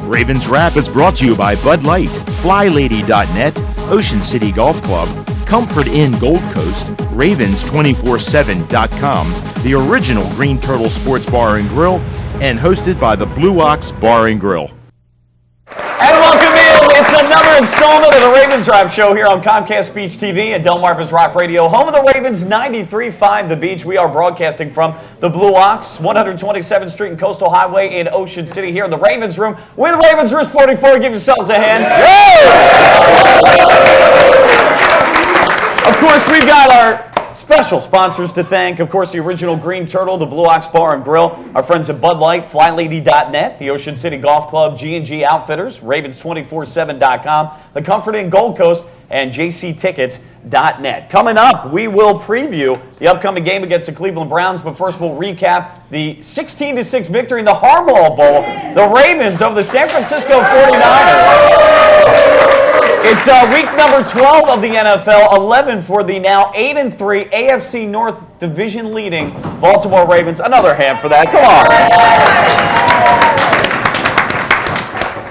Ravens Wrap is brought to you by Bud Light, FlyLady.net, Ocean City Golf Club, Comfort Inn Gold Coast, Ravens247.com, the original Green Turtle Sports Bar and Grill, and hosted by the Blue Ox Bar and Grill. And welcome in. It's another installment of the Ravens Wrap Show here on Comcast Beach TV and Delmarva's Rock Radio, home of the Ravens, 93.5 The Beach. We are broadcasting from the Blue Ox, 127th Street and Coastal Highway in Ocean City here in the Ravens Room with Ravens Wrist 44. Give yourselves a hand. Of course, we've got our special sponsors to thank. Of course, the original Green Turtle, the Blue Ox Bar and Grill, our friends at Bud Light, FlyLady.net, the Ocean City Golf Club, G&G Outfitters, Ravens247.com, the Comfort Inn Gold Coast, and JCTickets.net. Coming up, we will preview the upcoming game against the Cleveland Browns, but first we'll recap the 16-6 victory in the Harbaugh Bowl, the Ravens over the San Francisco 49ers. It's week number 12 of the NFL, 11 for the now 8-3 AFC North division leading Baltimore Ravens. Another hand for that. Come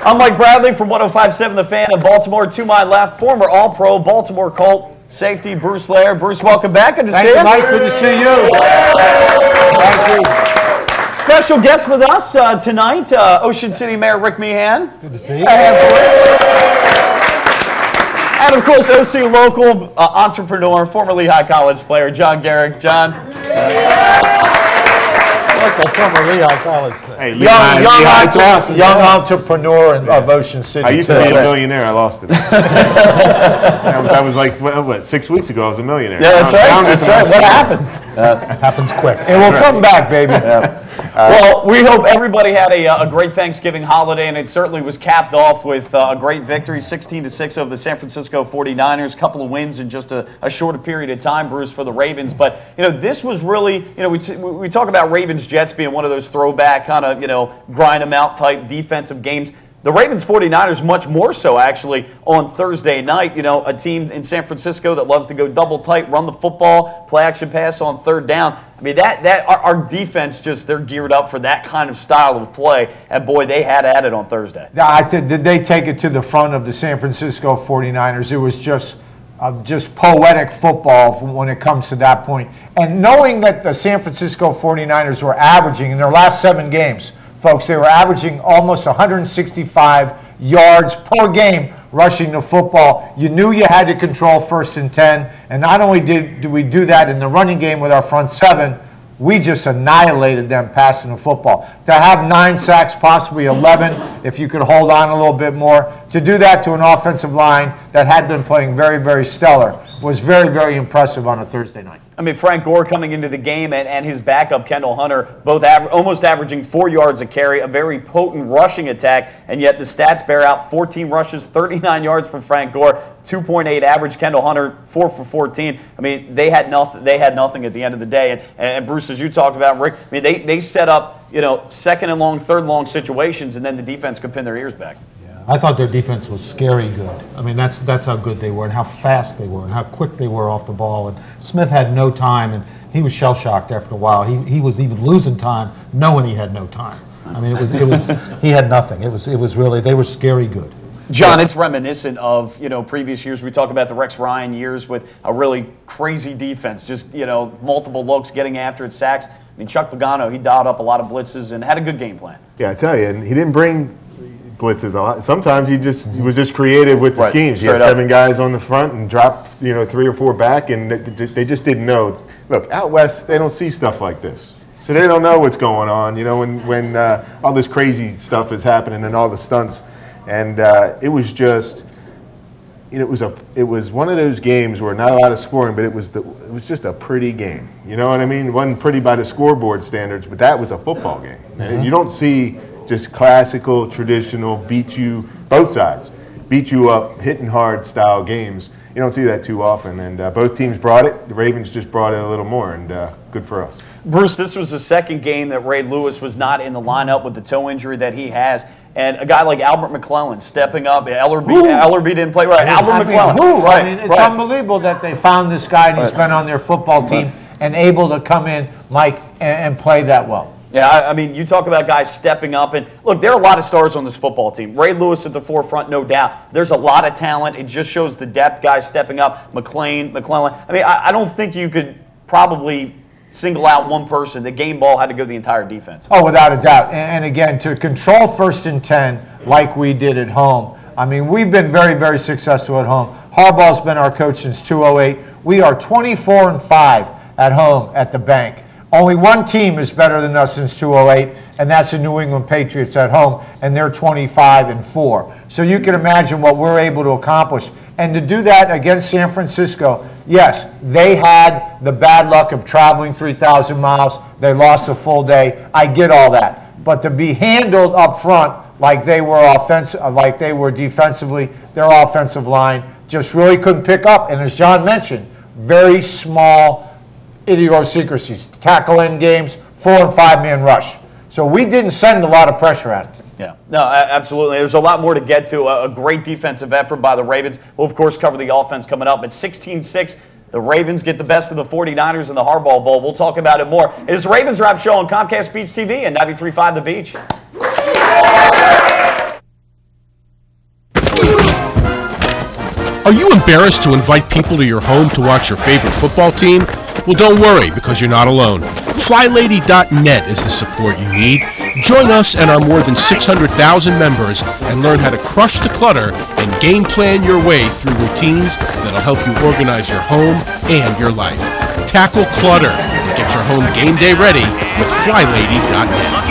on. I'm Mike Bradley from 105.7 The Fan in Baltimore. To my left, former All-Pro Baltimore Colt safety Bruce Laird. Bruce, welcome back. Good to see you. Thank you, Mike. Good to see you. Thank you. Special guest with us tonight, Ocean City Mayor Rick Meehan. Good to see you. And, of course, OC local entrepreneur, former Lehigh College player, John Garrick. John. I like the former Lehigh College thing. Hey, young entrepreneur of Ocean City. I used to be a millionaire. I lost it. that was like, what, 6 weeks ago I was a millionaire. Yeah, that's right. That's right. What happened? Happens quick. And we'll come back, baby. Yeah. Well, we hope everybody had a great Thanksgiving holiday, and it certainly was capped off with a great victory, 16-6 over the San Francisco 49ers. A couple of wins in just a shorter period of time, Bruce, for the Ravens. But, this was really, we talk about Ravens-Jets being one of those throwback kind of, grind them out type defensive games. The Ravens 49ers much more so, actually, on Thursday night. A team in San Francisco that loves to go double tight, run the football, play action pass on third down. I mean, our defense they're geared up for that kind of style of play. And, boy, they had at it on Thursday. Did they take it to the front of the San Francisco 49ers? It was just poetic football when it comes to that point. And knowing that the San Francisco 49ers were averaging in their last 7 games, folks, they were averaging almost 165 yards per game rushing the football. You knew you had to control 1st and 10. And not only did we do that in the running game with our front 7, we just annihilated them passing the football. To have 9 sacks, possibly 11, if you could hold on a little bit more, to do that to an offensive line that had been playing very, very stellar was very, very impressive on a Thursday night. I mean, Frank Gore coming into the game and his backup, Kendall Hunter, both almost averaging 4 yards a carry, a very potent rushing attack, and yet the stats bear out 14 rushes, 39 yards for Frank Gore, 2.8 average. Kendall Hunter, 4 for 14. I mean, they had nothing at the end of the day. And Bruce, as you talked about, Rick, I mean, they set up, second and long, third and long situations, and then the defense could pin their ears back. I thought their defense was scary good. I mean, that's how good they were and how fast they were and how quick they were off the ball. And Smith had no time, and he was shell-shocked after a while. He was even losing time knowing he had no time. I mean, it was he had nothing. It was really, they were scary good. John, it's reminiscent of, previous years. We talk about the Rex Ryan years with a really crazy defense, just, multiple looks, getting after it, sacks. I mean, Chuck Pagano, he dialed up a lot of blitzes and had a good game plan. Yeah, I tell you, and he didn't bring blitzes a lot. Sometimes he was just creative with the schemes. He had 7 guys on the front and dropped 3 or 4 back, and they just didn't know. Look, out west, they don't see stuff like this, so they don't know what's going on. When all this crazy stuff is happening and all the stunts, and it was just. It was one of those games where not a lot of scoring, but it was just a pretty game. You know what I mean? It wasn't pretty by the scoreboard standards, but that was a football game. And you don't see just classical, traditional, both sides, beat you up, hitting hard style games. You don't see that too often, and both teams brought it. The Ravens just brought it a little more, and good for us. Bruce, this was the second game that Ray Lewis was not in the lineup with the toe injury that he has. and a guy like Albert McClellan stepping up. Ellerby didn't play right. Albert McClellan. Right, I mean, it's unbelievable that they found this guy and he's been on their football team and able to come in, Mike, and play that well. Yeah, I mean, you talk about guys stepping up, and look, there are a lot of stars on this football team. Ray Lewis at the forefront, no doubt. There's a lot of talent. It just shows the depth, guys stepping up. McClellan. I mean, I don't think you could probably single out one person. The game ball had to go the entire defense. Oh, without a doubt. And again, to control 1st and 10 like we did at home, I mean, we've been very, very successful at home. Harbaugh's been our coach since 2008. We are 24-5 at home at the bank. Only one team is better than us since 2008, and that's the New England Patriots at home, and they're 25-4. So you can imagine what we're able to accomplish. And to do that against San Francisco, yes, they had the bad luck of traveling 3,000 miles. They lost a full day. I get all that. But to be handled up front like they were defensively, their offensive line just really couldn't pick up. And as John mentioned, very small idiosyncrasies, tackle end games, 4- and 5-man rush. So we didn't send a lot of pressure at it. Yeah, no, absolutely. There's a lot more to get to. A great defensive effort by the Ravens. We'll, of course, cover the offense coming up. At 16-6, the Ravens get the best of the 49ers in the Harbaugh Bowl. We'll talk about it more. It is the Ravens Wrap Show on Comcast Beach TV and 93.5 The Beach. Are you embarrassed to invite people to your home to watch your favorite football team? Well, don't worry, because you're not alone. FlyLady.net is the support you need. Join us and our more than 600,000 members and learn how to crush the clutter and game plan your way through routines that'll help you organize your home and your life. Tackle clutter and get your home game day ready with FlyLady.net.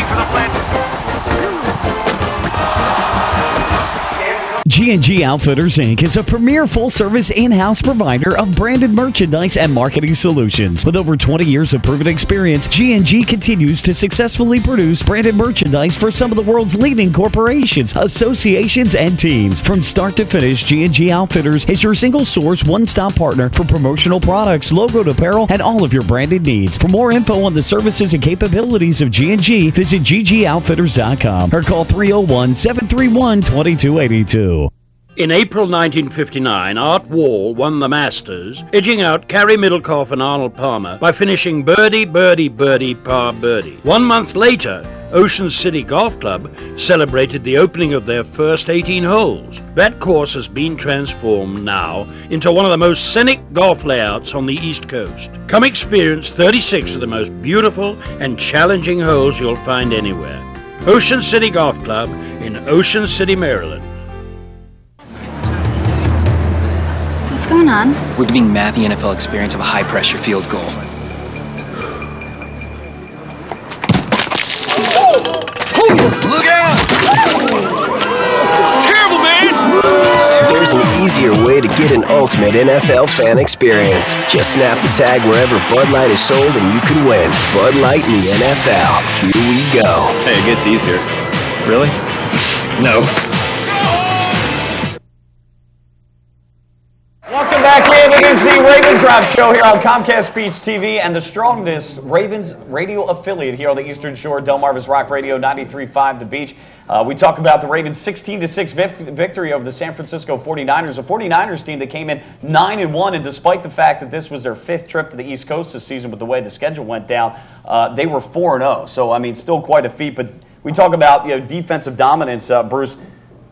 G&G Outfitters, Inc. is a premier full-service in-house provider of branded merchandise and marketing solutions. With over 20 years of proven experience, G&G continues to successfully produce branded merchandise for some of the world's leading corporations, associations, and teams. From start to finish, G&G Outfitters is your single-source, one-stop partner for promotional products, logoed apparel, and all of your branded needs. For more info on the services and capabilities of G&G, visit ggoutfitters.com or call 301-731-2282. In April 1959, Art Wall won the Masters, edging out Carey Middlecoff and Arnold Palmer by finishing birdie, birdie, birdie, par birdie. 1 month later, Ocean City Golf Club celebrated the opening of their first 18 holes. That course has been transformed now into one of the most scenic golf layouts on the East Coast. Come experience 36 of the most beautiful and challenging holes you'll find anywhere. Ocean City Golf Club in Ocean City, Maryland. What's going on? We're giving Matt the NFL experience of a high-pressure field goal. Look out! It's terrible, man! There's an easier way to get an ultimate NFL fan experience. Just snap the tag wherever Bud Light is sold and you could win. Bud Light in the NFL. Here we go. Hey, it gets easier. Really? No. Welcome back in. It is the Ravens Wrap Show here on Comcast Beach TV and the strongest Ravens radio affiliate here on the Eastern Shore, Delmarva's Rock Radio 93.5 The Beach. We talk about the Ravens' 16-6 victory over the San Francisco 49ers, a 49ers team that came in 9-1, and despite the fact that this was their 5th trip to the East Coast this season with the way the schedule went down, they were 4-0. So, I mean, still quite a feat. But we talk about, defensive dominance, Bruce.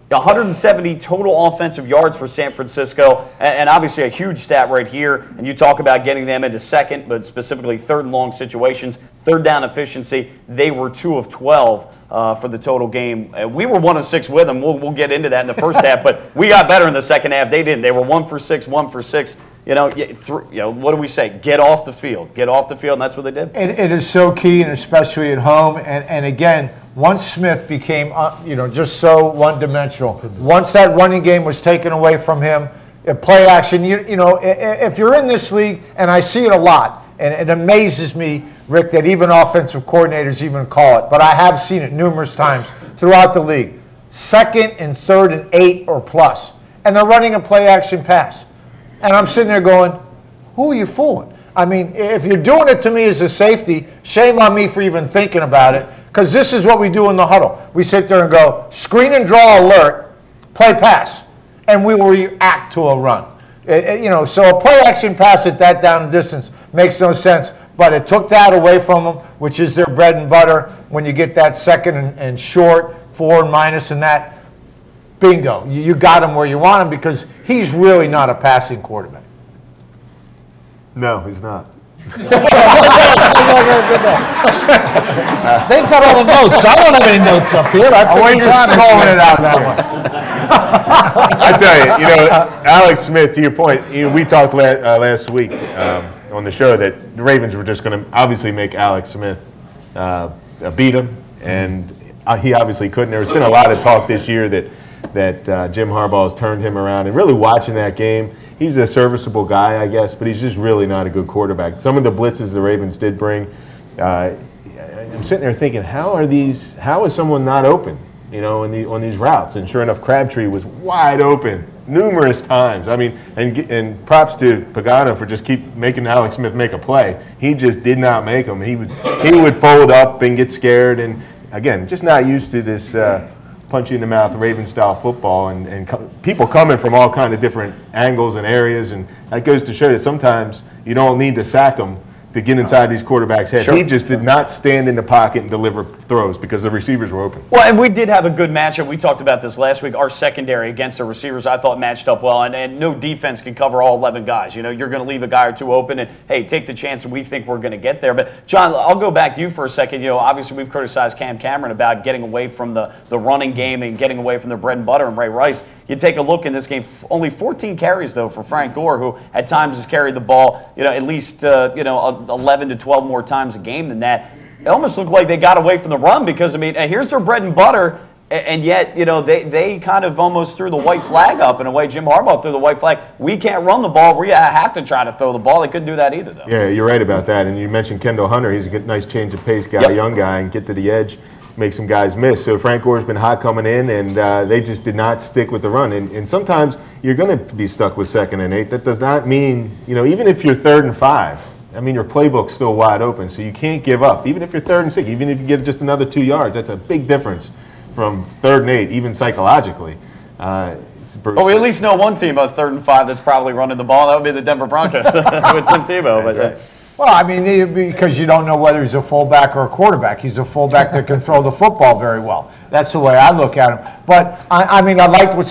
170 total offensive yards for San Francisco, and obviously a huge stat right here. And you talk about getting them into second, but specifically third and long situations, third down efficiency. They were 2 of 12 for the total game. We were 1 of 6 with them. We'll get into that in the first half, but we got better in the second half. They didn't. They were 1 for 6, 1 for 6. What do we say? Get off the field. Get off the field, and that's what they did. It is so key, and especially at home. And again, once Smith became, just so one-dimensional, once that running game was taken away from him, play action, if you're in this league, and I see it a lot, and it amazes me, Rick, that even offensive coordinators even call it, but I have seen it numerous times throughout the league. 2nd and 3rd and 8 or plus, and they're running a play-action pass. And I'm sitting there going, who are you fooling? I mean, if you're doing it to me as a safety, shame on me for even thinking about it, because this is what we do in the huddle. We sit there and go, screen and draw alert, play pass, and we will react to a run. So a play action pass at that down and distance makes no sense, but it took that away from them, which is their bread and butter. When you get that second and short, forward minus and that, bingo, you got him where you want him because he's really not a passing quarterback. No, he's not. They've got all the notes. I don't have any notes up here. I'm waiting to throwing it out that way. I tell you, Alex Smith, to your point, we talked last week on the show that the Ravens were just going to obviously make Alex Smith beat him, and he obviously couldn't. There's been a lot of talk this year that Jim Harbaugh has turned him around, and really watching that game, he's a serviceable guy, I guess, but he's just really not a good quarterback. Some of the blitzes the Ravens did bring, I'm sitting there thinking, how is someone not open, on these routes? And sure enough, Crabtree was wide open numerous times. I mean, and props to Pagano for just keep making Alex Smith make a play. He just did not make them. He would fold up and get scared, and again, just not used to this punch you in the mouth Raven-style football, and people coming from all kind of different angles and areas, and that goes to show that sometimes you don't need to sack them to get inside these quarterbacks' heads. Sure. He just did not stand in the pocket and deliver throws because the receivers were open. Well, and we did have a good matchup. We talked about this last week. Our secondary against the receivers, I thought, matched up well, and no defense can cover all 11 guys. You're going to leave a guy or two open, and, hey, take the chance, and we think we're going to get there. But, John, I'll go back to you for a second. Obviously we've criticized Cam Cameron about getting away from the running game and getting away from their bread and butter and Ray Rice. You take a look in this game, only 14 carries, though, for Frank Gore, who at times has carried the ball, at least, 11 to 12 more times a game than that. It almost looked like they got away from the run because, here's their bread and butter, and yet, they kind of almost threw the white flag up in a way. Jim Harbaugh threw the white flag. We can't run the ball. We have to try to throw the ball. They couldn't do that either, though. Yeah, you're right about that. And you mentioned Kendall Hunter. He's a good, nice change of pace guy, young guy, and get to the edge, make some guys miss. So Frank Gore's been hot coming in, and they just did not stick with the run. And sometimes you're going to be stuck with 2nd and 8. That does not mean, even if you're 3rd and 5, your playbook's still wide open, so you can't give up. Even if you're 3rd and 6, even if you get just another 2 yards, that's a big difference from 3rd and 8, even psychologically. We at least know one team on 3rd and 5 that's probably running the ball. That would be the Denver Broncos with Tim Tebow. But, Well, because you don't know whether he's a fullback or a quarterback. He's a fullback that can throw the football very well. That's the way I look at him. But, I liked what what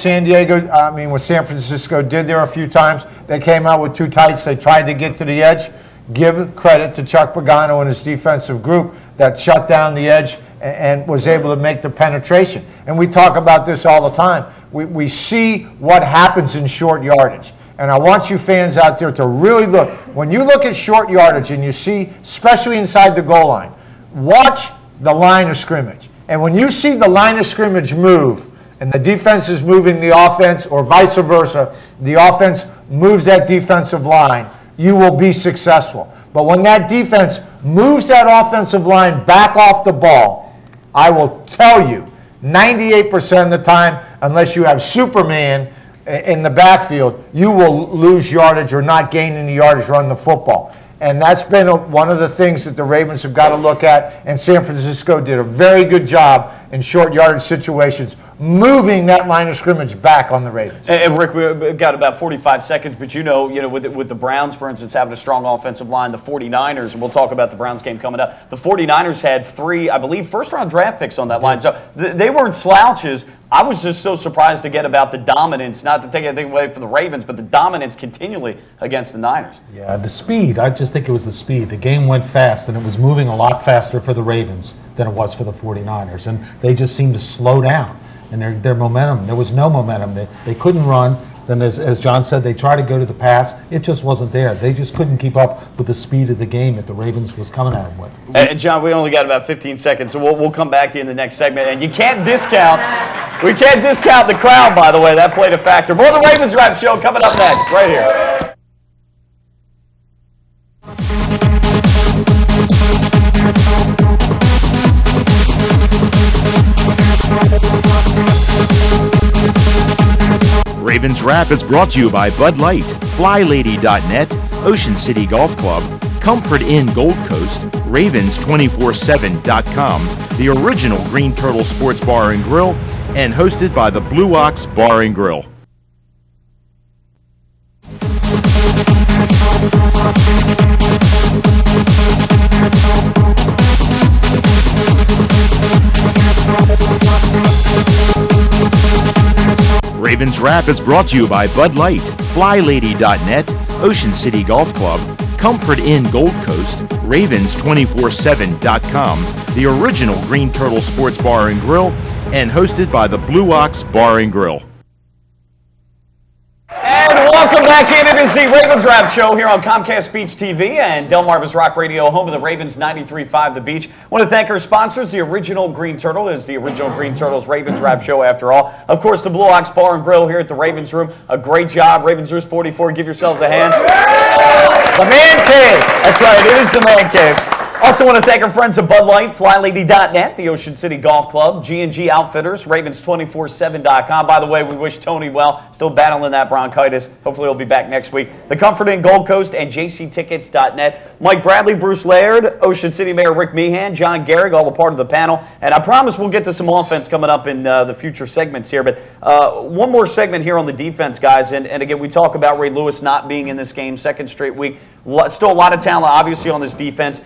San Francisco did there a few times. They came out with 2 tights. They tried to get to the edge. Give credit to Chuck Pagano and his defensive group that shut down the edge and was able to make the penetration. And we talk about this all the time. We see what happens in short yardage. And I want you fans out there to really look. When you look at short yardage and you see, especially inside the goal line, watch the line of scrimmage. And when you see the line of scrimmage move and the defense is moving the offense or vice versa, the offense moves that defensive line, you will be successful. But when that defense moves that offensive line back off the ball, I will tell you, 98% of the time, unless you have Superman in the backfield, you will lose yardage or not gain any yardage running the football. And that's been one of the things that the Ravens have got to look at, and San Francisco did a very good job in short yardage situations, moving that line of scrimmage back on the Ravens. And Rick, we've got about 45 seconds, but with the Browns, for instance, having a strong offensive line, the 49ers, and we'll talk about the Browns game coming up, the 49ers had 3, I believe, first-round draft picks on that line. So they weren't slouches. I was just so surprised to get about the dominance, not to take anything away from the Ravens, but the dominance continually against the Niners. Yeah, the speed. I just think it was the speed. The game went fast, and it was moving a lot faster for the Ravens than it was for the 49ers. And they just seemed to slow down. And their momentum, there was no momentum. They couldn't run. Then, as John said, they tried to go to the pass. It just wasn't there. They just couldn't keep up with the speed of the game that the Ravens was coming at them with. And John, we only got about 15 seconds, so we'll come back to you in the next segment. And we can't discount the crowd, by the way. That played a factor. More of the Ravens Wrap Show coming up next, right here. Ravens Wrap is brought to you by Bud Light, FlyLady.net, Ocean City Golf Club, Comfort Inn Gold Coast, Ravens247.com, the original Green Turtle Sports Bar and Grill, and hosted by the Blue Ox Bar and Grill. Ravens Wrap is brought to you by Bud Light, FlyLady.net, Ocean City Golf Club, Comfort Inn Gold Coast, Ravens247.com, the original Green Turtle Sports Bar and Grill, and hosted by the Blue Ox Bar and Grill. And welcome back in. It is the Ravens Wrap Show here on Comcast Beach TV and Delmarva's Rock Radio, home of the Ravens 93.5 The Beach. I want to thank our sponsors. The original Green Turtle is the original Green Turtles Ravens Wrap Show after all. Of course, the Blue Ox Bar and Grill here at the Ravens Room. A great job. Ravens Roost 44. Give yourselves a hand. The Man Cave. That's right. It is the Man Cave. Also want to thank our friends at Bud Light, FlyLady.net, the Ocean City Golf Club, G&G Outfitters, Ravens247.com. By the way, we wish Tony well. Still battling that bronchitis. Hopefully he'll be back next week. The Comfort Inn Gold Coast and JCTickets.net. Mike Bradley, Bruce Laird, Ocean City Mayor Rick Meehan, John Gehrig, all a part of the panel. And I promise we'll get to some offense coming up in the future segments here. But one more segment here on the defense, guys. And again, we talk about Ray Lewis not being in this game, second straight week. Still a lot of talent, obviously, on this defense.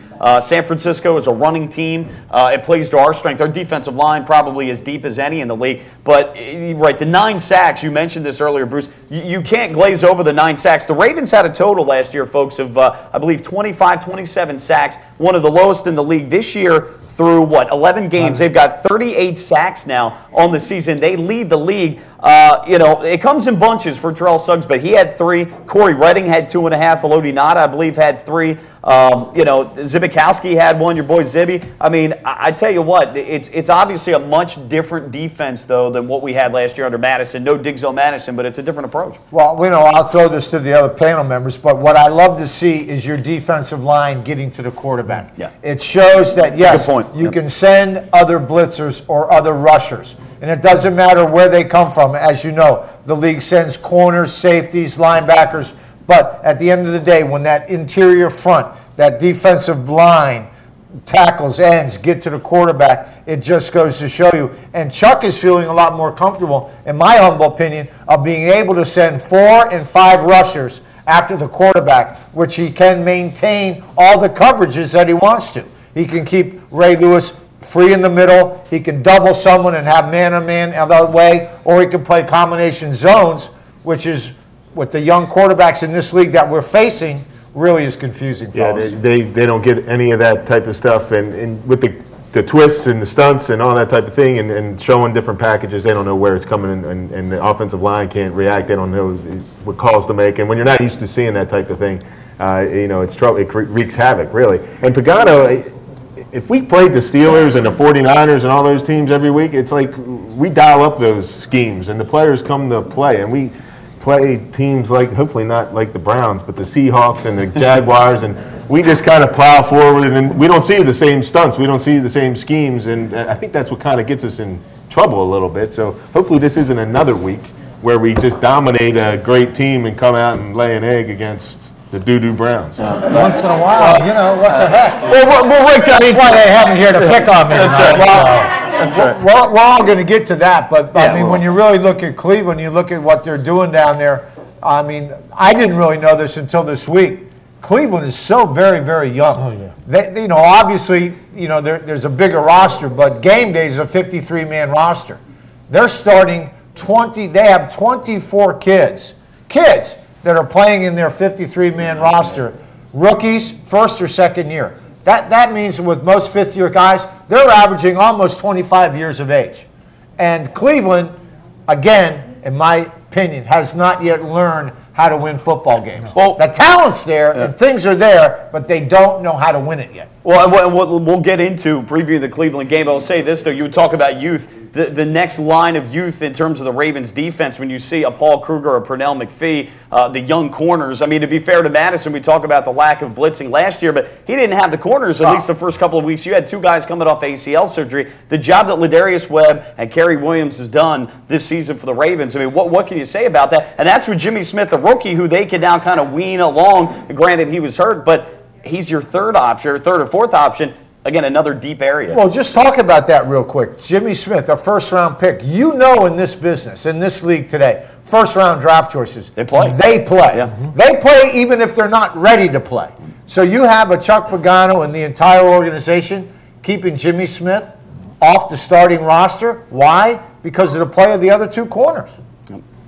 San Francisco is a running team. It plays to our strength. Our defensive line probably as deep as any in the league. But, right, the 9 sacks, you mentioned this earlier, Bruce. You can't glaze over the 9 sacks. The Ravens had a total last year, folks, of, I believe, 25, 27 sacks, one of the lowest in the league. This year, through, 11 games, they've got 38 sacks now on the season. They lead the league. It comes in bunches for Terrell Suggs, but he had 3. Corey Redding had 2.5. Elodie Nada, I believe, had 3. Zibikowski had 1. Your boy Zibby. I mean, I tell you what, it's obviously a much different defense, though, than what we had last year under Madison. No digs on Madison, but it's a different approach. Well, I'll throw this to the other panel members, but what I love to see is your defensive line getting to the quarterback. Yeah. It shows that, yes, Good point. you can send other blitzers or other rushers. And it doesn't matter where they come from. As you know, the league sends corners, safeties, linebackers. But at the end of the day, when that interior front, that defensive line, tackles, ends, get to the quarterback, it just goes to show you. And Chuck is feeling a lot more comfortable, in my humble opinion, of being able to send 4 and 5 rushers after the quarterback, which he can maintain all the coverages that he wants to. He can keep Ray Lewis free in the middle. He can double someone and have man-on-man the other way, or he can play combination zones, which is with the young quarterbacks in this league that we're facing really is confusing for us. They don't get any of that type of stuff, and with the twists and the stunts and all that type of thing, and showing different packages, they don't know where it's coming, and the offensive line can't react. They don't know what calls to make, and when you're not used to seeing that type of thing, it's trouble. It wreaks havoc, really. And Pagano, if we played the Steelers and the 49ers and all those teams every week, it's like we dial up those schemes, and the players come to play, and we play teams like, hopefully not like the Browns, but the Seahawks and the Jaguars, and we just kind of plow forward, and we don't see the same stunts, we don't see the same schemes, and I think that's what kind of gets us in trouble a little bit. So hopefully this isn't another week where we just dominate a great team and come out and lay an egg against the doo-doo Browns. Once in a while, what the heck? Well, Rick, that's why they have me here to pick on me. That's right. That's right. We're all going to get to that, but I mean, when you really look at Cleveland, you look at what they're doing down there. I mean, I didn't really know this until this week. Cleveland is so very, very young. Oh, yeah. They, obviously, there's a bigger roster, but game day is a 53-man roster. They're starting 20. They have 24 kids that are playing in their 53-man roster, rookies, first or second year. That means with most fifth-year guys, they're averaging almost 25 years of age. And Cleveland, again, in my opinion, has not yet learned how to win football games. Well, the talent's there and things are there, but they don't know how to win it yet. Well, and we'll get into previewing the Cleveland game. I'll say this, though. You talk about youth. The next line of youth in terms of the Ravens defense, when you see a Paul Kruger, a Pernell McPhee, the young corners. I mean, to be fair to Madison, we talk about the lack of blitzing last year, but he didn't have the corners at least the first couple of weeks. You had 2 guys coming off ACL surgery. The job that Ladarius Webb and Kerry Williams has done this season for the Ravens, I mean, what can you say about that? And that's with Jimmy Smith, the rookie, who they can now kind of wean along. Granted, he was hurt, but he's your third option, or third or fourth option. Again, another deep area. Well, just talk about that real quick. Jimmy Smith, a first-round pick. You know, in this business, in this league today, first-round draft choices. They play. They play. Yeah. They play even if they're not ready to play. So you have a Chuck Pagano and the entire organization keeping Jimmy Smith off the starting roster. Why? Because of the play of the other two corners.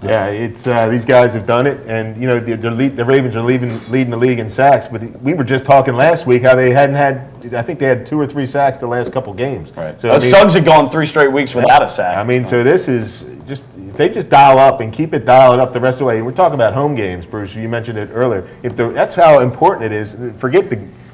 Yeah, it's these guys have done it, and you know the Ravens are leading the league in sacks. But we were just talking last week how they hadn't had. I think they had 2 or 3 sacks the last couple games. Right. So Suggs had gone 3 straight weeks without a sack. I mean, so this is just if they just dial up and keep it dialed up the rest of the way. And we're talking about home games, Bruce. You mentioned it earlier. That's how important it is. Forget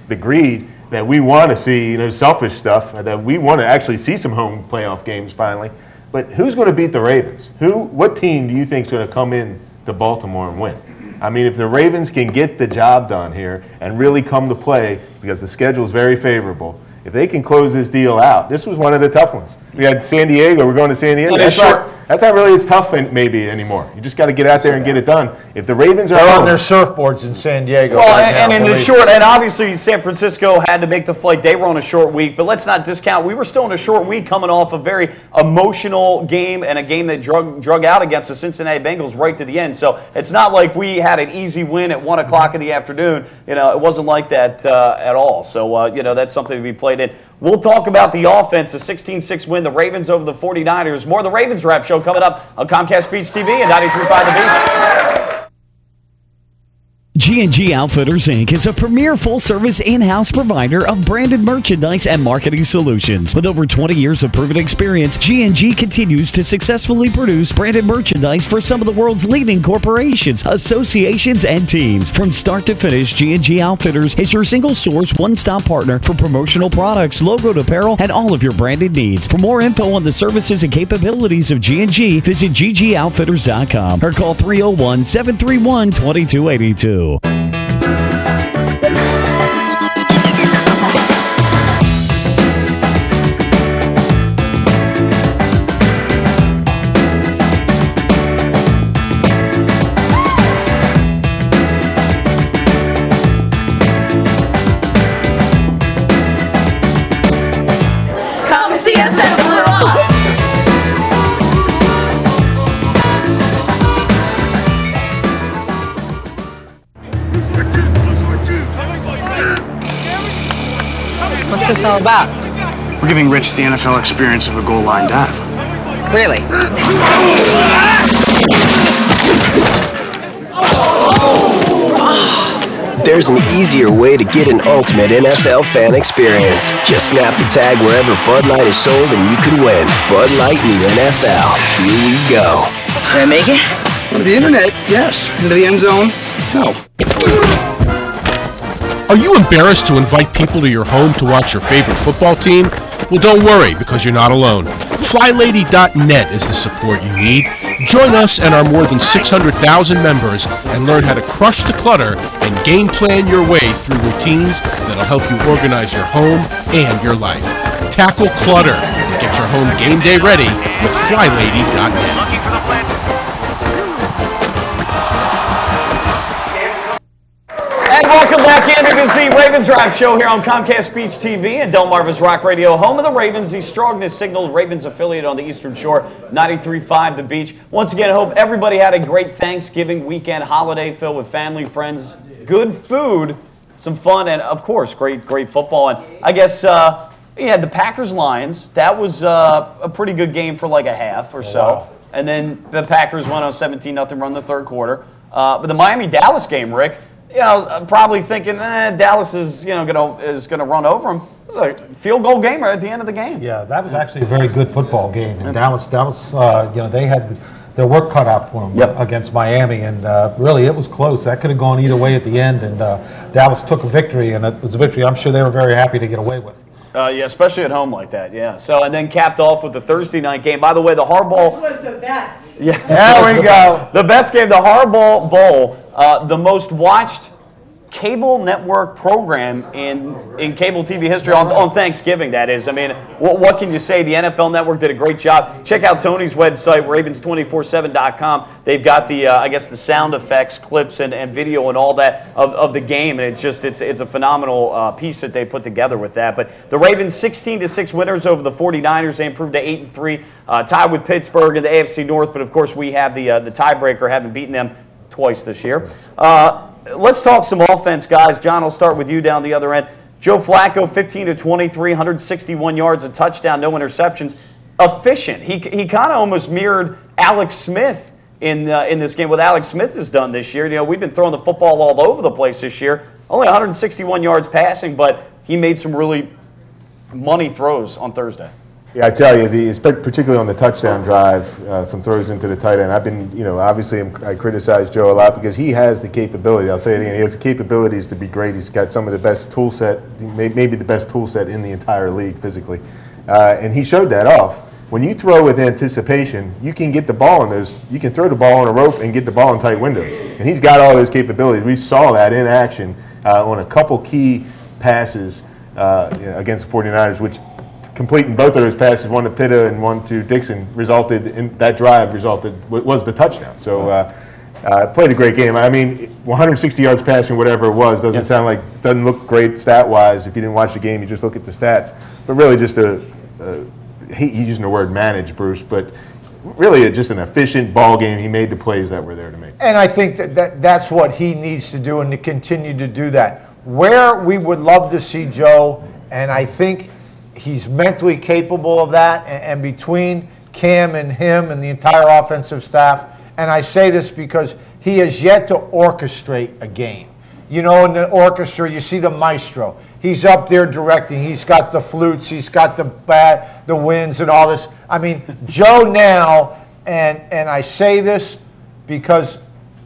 the greed that we want to see. Selfish stuff that we want to actually see some home playoff games finally. But who's going to beat the Ravens? What team do you think is going to come in to Baltimore and win? I mean, if the Ravens can get the job done here and really come to play, because the schedule is very favorable, if they can close this deal out, this was one of the tough ones. We had San Diego. We're going to San Diego. That's not really as tough maybe anymore. You just got to get out there and get it done. If the Ravens are on their surfboards in San Diego, well, right and now, in the short, and obviously San Francisco had to make the flight. They were on a short week, but let's not discount. We were still on a short week, coming off a very emotional game and a game that drug out against the Cincinnati Bengals right to the end. So it's not like we had an easy win at 1 o'clock in the afternoon. It wasn't like that at all. So that's something to be played in. We'll talk about the offense, a 16-6 win, the Ravens over the 49ers. More of the Ravens Wrap Show coming up on Comcast Beach TV and 93.5 The Beach. G&G Outfitters, Inc. is a premier full-service in-house provider of branded merchandise and marketing solutions. With over 20 years of proven experience, G&G continues to successfully produce branded merchandise for some of the world's leading corporations, associations, and teams. From start to finish, G&G Outfitters is your single-source, one-stop partner for promotional products, logoed apparel, and all of your branded needs. For more info on the services and capabilities of G&G, visit ggoutfitters.com or call 301-731-2282. Come see us at Blue Rock. What's this all about? We're giving Rich the NFL experience of a goal line dive. Really? There's an easier way to get an ultimate NFL fan experience. Just snap the tag wherever Bud Light is sold and you could win. Bud Light in the NFL. Here we go. Can I make it? On the internet, yes. Into the end zone, no. Are you embarrassed to invite people to your home to watch your favorite football team? Well, don't worry, because you're not alone. FlyLady.net is the support you need. Join us and our more than 600,000 members and learn how to crush the clutter and game plan your way through routines that'll help you organize your home and your life. Tackle clutter and get your home game day ready with FlyLady.net. And welcome back in. It is the Ravens Wrap Show here on Comcast Beach TV and Delmarva's Rock Radio, home of the Ravens, the strongest signaled Ravens affiliate on the Eastern Shore, 93.5 The Beach. Once again, I hope everybody had a great Thanksgiving weekend holiday filled with family, friends, good food, some fun, and of course, great football. And I guess you had the Packers-Lions. That was a pretty good game for like a half or so. Wow. And then the Packers went on a 17-0 run in the third quarter. But the Miami-Dallas game, Rick, I'm probably thinking, Dallas is gonna run over them. It was a field goal game right at the end of the game. Yeah, that was actually a very good football game. And Dallas, they had their work cut out for them against Miami, and really it was close. That could have gone either way at the end, and Dallas took a victory, and it was a victory I'm sure they were very happy to get away with. Yeah, especially at home like that. Yeah. So and then capped off with the Thursday night game. By the way, the Harbaugh. Which was the best. Yeah, there we go. The best game, the Harbaugh Bowl, the most watched cable network program in cable TV history on Thanksgiving, that is. I mean, what can you say? The NFL Network did a great job. Check out Tony's website, Ravens247.com. They've got the, I guess, the sound effects, clips, and video and all that of the game, and it's a phenomenal piece that they put together with that. But the Ravens 16-6 winners over the 49ers. They improved to 8-3, tied with Pittsburgh in the AFC North. But of course, we have the tiebreaker, having beaten them twice this year. Let's talk some offense, guys. John, I'll start with you down the other end. Joe Flacco, 15-23, 161 yards, a touchdown, no interceptions. Efficient. He kind of almost mirrored Alex Smith in this game. What Alex Smith has done this year. You know, we've been throwing the football all over the place this year. Only 161 yards passing, but he made some really money throws on Thursday. Yeah, I tell you, particularly on the touchdown drive, some throws into the tight end. I've been, obviously I criticize Joe a lot because he has the capability. I'll say it again. He has the capabilities to be great. He's got some of the best tool set, maybe the best tool set in the entire league physically, and he showed that off. When you throw with anticipation, you can get the ball in those. You can throw the ball on a rope and get the ball in tight windows, and he's got all those capabilities. We saw that in action on a couple key passes against the 49ers, which. Completing both of those passes, one to Pitta and one to Dixon, was the touchdown. So played a great game. I mean, 160 yards passing, whatever it was, doesn't look great stat-wise. If you didn't watch the game, you just look at the stats. But really, just hate using the word manage, Bruce, but really just an efficient ball game. He made the plays that were there to make. And I think that's what he needs to do, and to continue to do that. Where we would love to see Joe, and I think he's mentally capable of that, and between Cam and him and the entire offensive staff, and I say this because he has yet to orchestrate a game. You know, in the orchestra, you see the maestro. He's up there directing. He's got the flutes. He's got the winds and all this. I mean, Joe now, and I say this because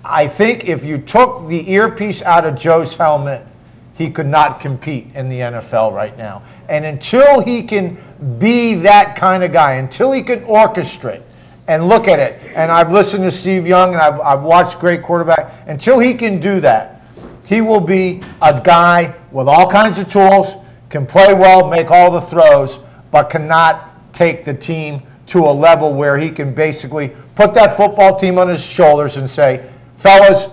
I think if you took the earpiece out of Joe's helmet, he could not compete in the NFL right now. And until he can be that kind of guy, until he can orchestrate and look at it, and I've listened to Steve Young and I've watched great quarterback, until he can do that, he will be a guy with all kinds of tools, can play well, make all the throws, but cannot take the team to a level where he can basically put that football team on his shoulders and say, fellas,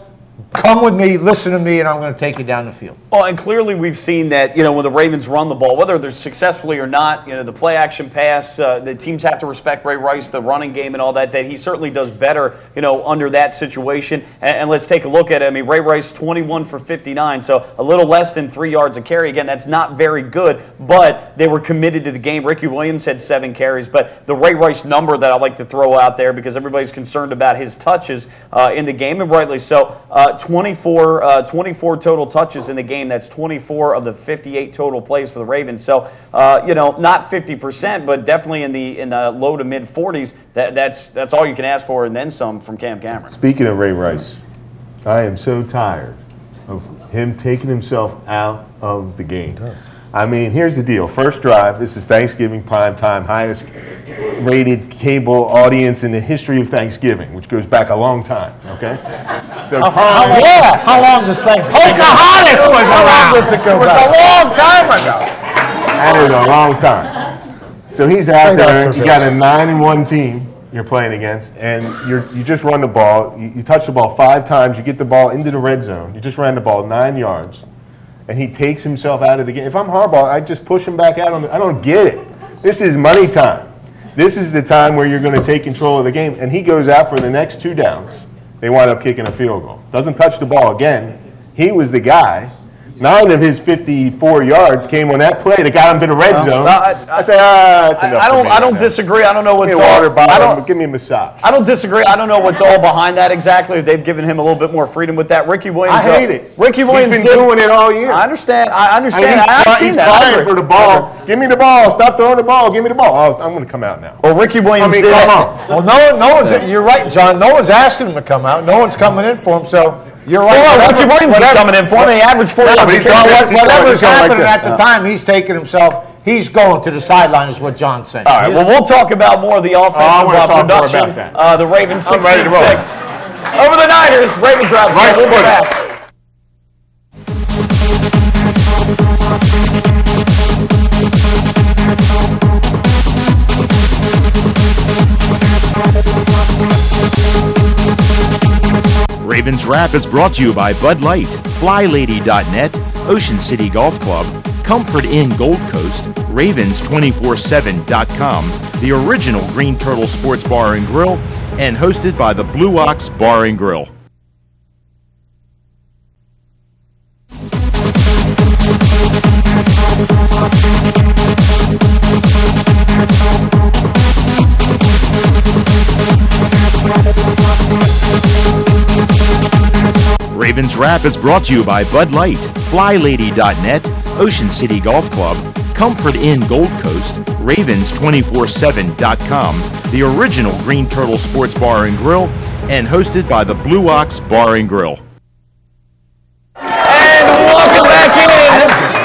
come with me, listen to me, and I'm going to take you down the field. Well, and clearly we've seen that, when the Ravens run the ball, whether they're successfully or not, the play action pass, the teams have to respect Ray Rice, the running game and all that he certainly does better, under that situation. And let's take a look at it. I mean, Ray Rice, 21 for 59, so a little less than 3 yards a carry. Again, that's not very good, but they were committed to the game. Ricky Williams had 7 carries, but the Ray Rice number that I like to throw out there, because everybody's concerned about his touches in the game, and rightly so, 24 total touches in the game. That's 24 of the 58 total plays for the Ravens. So, not 50%, but definitely in the low to mid 40s. That's all you can ask for, and then some from Cam Cameron. Speaking of Ray Rice, I am so tired of him taking himself out of the game. I mean, here's the deal. First drive, this is Thanksgiving prime time, highest rated cable audience in the history of Thanksgiving, which goes back a long time, okay? So how long does Thanksgiving go? Pocahontas was around. It was a long time ago. That is a long time. So he's out there, you got a 9-1 team you're playing against, and you just run the ball. You touch the ball 5 times, you get the ball into the red zone. You just ran the ball 9 yards. And he takes himself out of the game. If I'm Harbaugh, I just push him back out. I don't get it. This is money time. This is the time where you're going to take control of the game. And he goes out for the next 2 downs. They wind up kicking a field goal. Doesn't touch the ball again. He was the guy. 9 of his 54 yards came on that play that got him to the red zone. I say, it's enough. I don't disagree. I don't know what's give me a massage. I don't disagree. I don't know what's all behind that exactly. They've given him a little bit more freedom with that. Ricky Williams. I hate it. Ricky Williams He's been doing it all year. I understand. I've seen He's that. crying for the ball. Give me the ball. Stop throwing the ball. Give me the ball. Oh, I'm going to come out now. Well, Ricky Williams did. Come on. Well, no one's. You're right, John. No one's asking him to come out. No one's coming in for him. So. You're right. Well, Ricky Williams is coming in for him. He averaged 4 yards. Whatever's happening at the time, he's taking himself. He's going to the sideline, is what John's saying. All right. Well, we'll talk about more of the offensive production. The Ravens 16-6 over the Niners. Ravens drive. We'll be back. Ravens Wrap is brought to you by Bud Light, FlyLady.net, Ocean City Golf Club, Comfort Inn Gold Coast, Ravens247.com, the original Green Turtle Sports Bar and Grill, and hosted by the Blue Ox Bar and Grill. Ravens Wrap is brought to you by Bud Light, FlyLady.net, Ocean City Golf Club, Comfort Inn Gold Coast, Ravens247.com, the original Green Turtle Sports Bar and Grill, and hosted by the Blue Ox Bar and Grill. And welcome back in.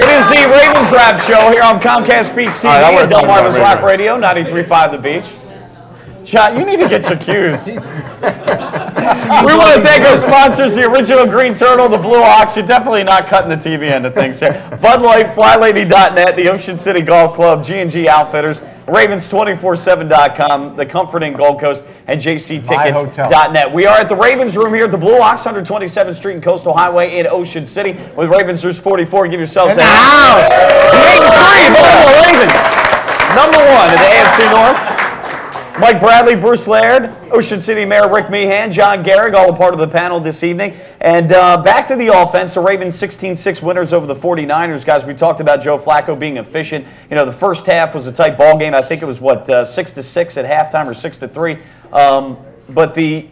It is the Ravens Wrap Show here on Comcast Beach TV and Delmarva's Rock Radio, 93.5 The Beach. John, you need to get your cues. We want to thank our sponsors, the original Green Turtle, the Blue Ox. You're definitely not cutting the TV end of things here. Bud Light, FlyLady.net, the Ocean City Golf Club, G&G Outfitters, Ravens247.com, the Comfort Inn Gold Coast, and JCTickets.net. We are at the Ravens Room here at the Blue Ox, 127th Street and Coastal Highway in Ocean City with Ravens News 44. Give yourselves a house. The 8-3 Ravens, number 1 in the AFC North. Mike Bradley, Bruce Laird, Ocean City Mayor Rick Meehan, John Gehrig, all a part of the panel this evening. And back to the offense, the Ravens 16-6 winners over the 49ers. Guys, we talked about Joe Flacco being efficient. You know, the first half was a tight ball game. I think it was, 6-6 at halftime or 6-3. But the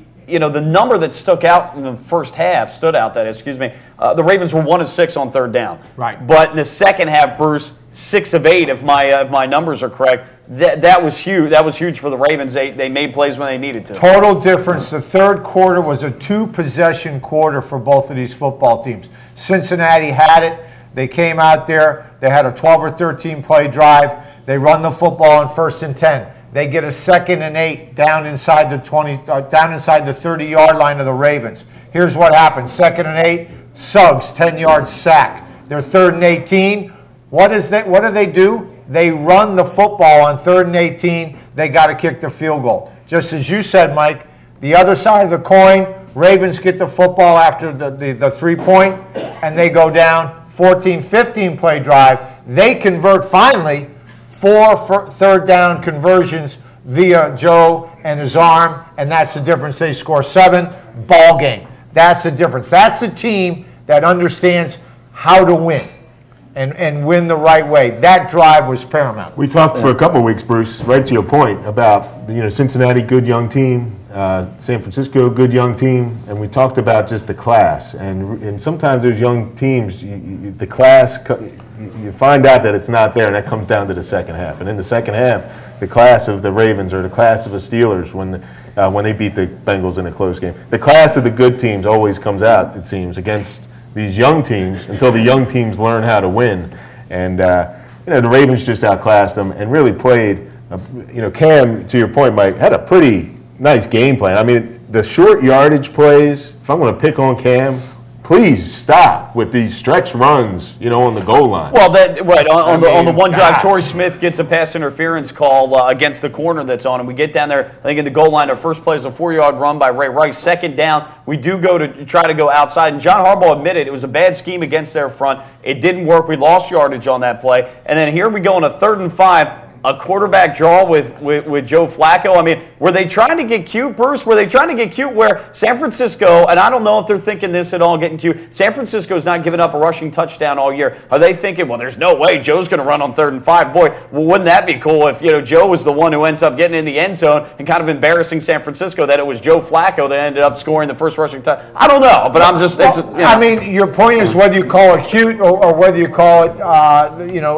number that stuck out in the first half, the Ravens were 1 of 6 on third down. Right. But in the second half, Bruce, 6 of 8, if my numbers are correct. That was huge. That was huge for the Ravens. They made plays when they needed to. Total difference. The third quarter was a 2-possession quarter for both of these football teams. Cincinnati had it. They came out there. They had a 12 or 13 play drive. They run the football on 1st and 10. They get a 2nd and 8 down inside the 30-yard line of the Ravens. Here's what happened. 2nd and 8, Suggs, 10-yard sack. They're 3rd and 18. What do they do? They run the football on 3rd and 18. They got to kick the field goal. Just as you said, Mike, the other side of the coin, Ravens get the football after the 3-point, and they go down 14-15 play drive. They convert finally 4 third down conversions via Joe and his arm, and that's the difference. They score 7, ball game. That's the difference. That's the team that understands how to win. And win the right way. That drive was paramount. We talked for a couple of weeks, Bruce, right to your point, about Cincinnati, good young team, San Francisco, good young team, and we talked about just the class. And sometimes those young teams, the class, you find out that it's not there, and that comes down to the second half. And in the second half, the class of the Ravens or the class of the Steelers when they beat the Bengals in a close game, the class of the good teams always comes out, it seems, against these young teams until the young teams learn how to win. And, the Ravens just outclassed them and really played, Cam, to your point, Mike, had a pretty nice game plan. I mean, the short yardage plays, if I'm going to pick on Cam, please stop with these stretch runs, on the goal line. Well, on the one drive, Torrey Smith gets a pass interference call against the corner that's on him. We get down there, I think in the goal line, our first play is a 4-yard run by Ray Rice. Second down, we do go to try to go outside, and John Harbaugh admitted it was a bad scheme against their front. It didn't work. We lost yardage on that play. And then here we go on a 3rd and 5. A quarterback draw with Joe Flacco. I mean, were they trying to get cute, Bruce? Were they trying to get cute where San Francisco, and I don't know if they're thinking this at all, getting cute, San Francisco's not giving up a rushing touchdown all year. Are they thinking, well, there's no way Joe's going to run on 3rd and 5? Boy, well, wouldn't that be cool if, Joe was the one who ends up getting in the end zone and kind of embarrassing San Francisco that it was Joe Flacco that ended up scoring the first rushing touchdown? I don't know, but I'm just, I mean, your point is whether you call it cute or whether you call it,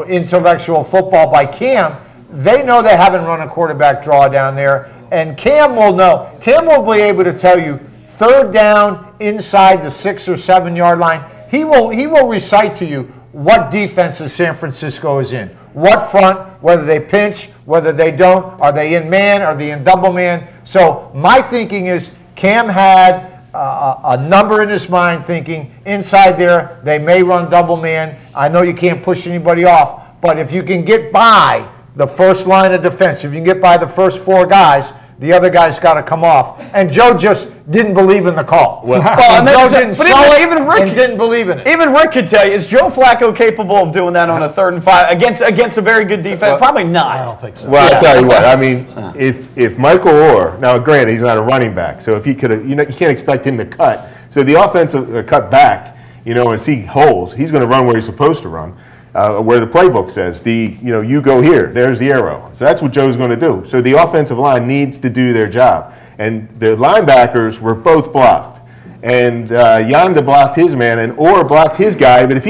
intellectual football by Cam. They know they haven't run a quarterback draw down there, and Cam will know. Cam will be able to tell you 3rd down inside the 6 or 7 yard line. He will recite to you what defenses San Francisco is in, what front, whether they pinch, whether they don't, are they in man, are they in double man. So my thinking is Cam had a number in his mind thinking, inside there, they may run double man. I know you can't push anybody off, but if you can get by the first line of defense, if you can get by the first 4 guys, the other guy's got to come off. And Joe just didn't believe in the call. Well, Joe didn't sell it even Rick, and didn't believe in it. Even Rick could tell you, is Joe Flacco capable of doing that on a 3rd and 5 against a very good defense? Probably not. I don't think so. Well, I'll tell you what. I mean, if Michael Orr, now granted he's not a running back, so if he could have, you can't expect him to cut. So the offensive cut back, and see holes. He's going to run where he's supposed to run. Where the playbook says, you go here, there's the arrow. So that's what Joe's going to do. So the offensive line needs to do their job. And the linebackers were both blocked. And Yanda blocked his man, and Orr blocked his guy. But if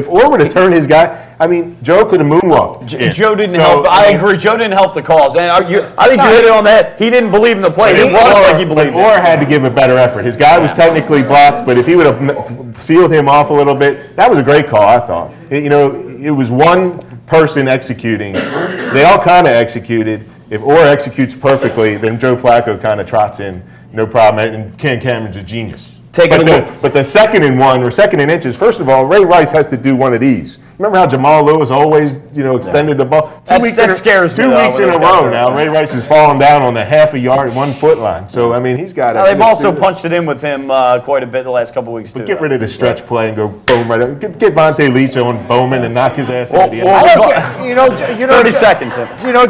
Orr would have turned his guy, I mean, Joe could have moonwalked. Joe didn't help. I agree. Joe didn't help the cause. And I think you hit it on the head. He didn't believe in the play. It wasn't like he believed. Orr had to give a better effort. His guy was technically blocked, but if he would have sealed him off a little bit, that was a great call, I thought. It was one person executing. They all kind of executed. If Orr executes perfectly, then Joe Flacco kind of trots in, no problem. And Ken Cameron's a genius. But the 2nd and 1 or 2nd and inches, first of all, Ray Rice has to do one of these. Remember how Jamal Lewis always, extended the ball? That scares me. 2 weeks in a row now, Ray Rice is falling down on the half a yard, 1 foot line. So, I mean, he's got it. They've also punched it in with him quite a bit the last couple of weeks, too. Get rid of the stretch play and go boom right up. Get Vontae Leach on Bowman and knock his ass out of the end. 30 seconds.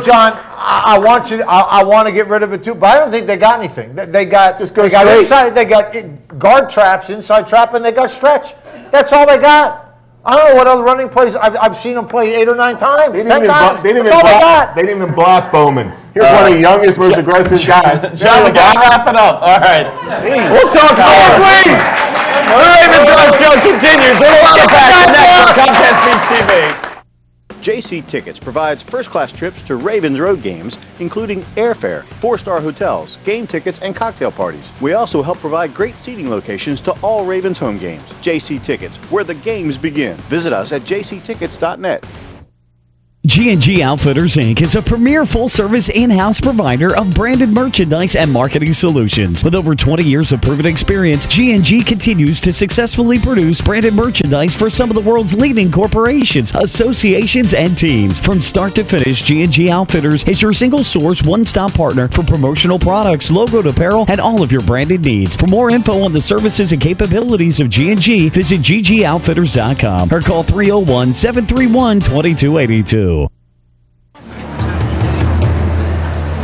John, I want to get rid of it too, but I don't think they got anything. They got inside. They got guard traps, inside trap, and they got stretch. That's all they got. I don't know what other running plays. I've seen them play 8 or 9 times. They didn't even block Bowman. Here's one of the youngest, most aggressive guys. John, we got to wrap it up. All right. We'll talk more. The Ravens Drive Show continues. There's a lot of facts next on Comcast Beach TV. JC Tickets provides first-class trips to Ravens road games, including airfare, 4-star hotels, game tickets, and cocktail parties. We also help provide great seating locations to all Ravens home games. JC Tickets, where the games begin. Visit us at jctickets.net. G&G Outfitters, Inc. is a premier full-service in-house provider of branded merchandise and marketing solutions. With over 20 years of proven experience, G&G continues to successfully produce branded merchandise for some of the world's leading corporations, associations, and teams. From start to finish, G&G Outfitters is your single-source, one-stop partner for promotional products, logoed apparel, and all of your branded needs. For more info on the services and capabilities of G&G, visit ggoutfitters.com or call 301-731-2282.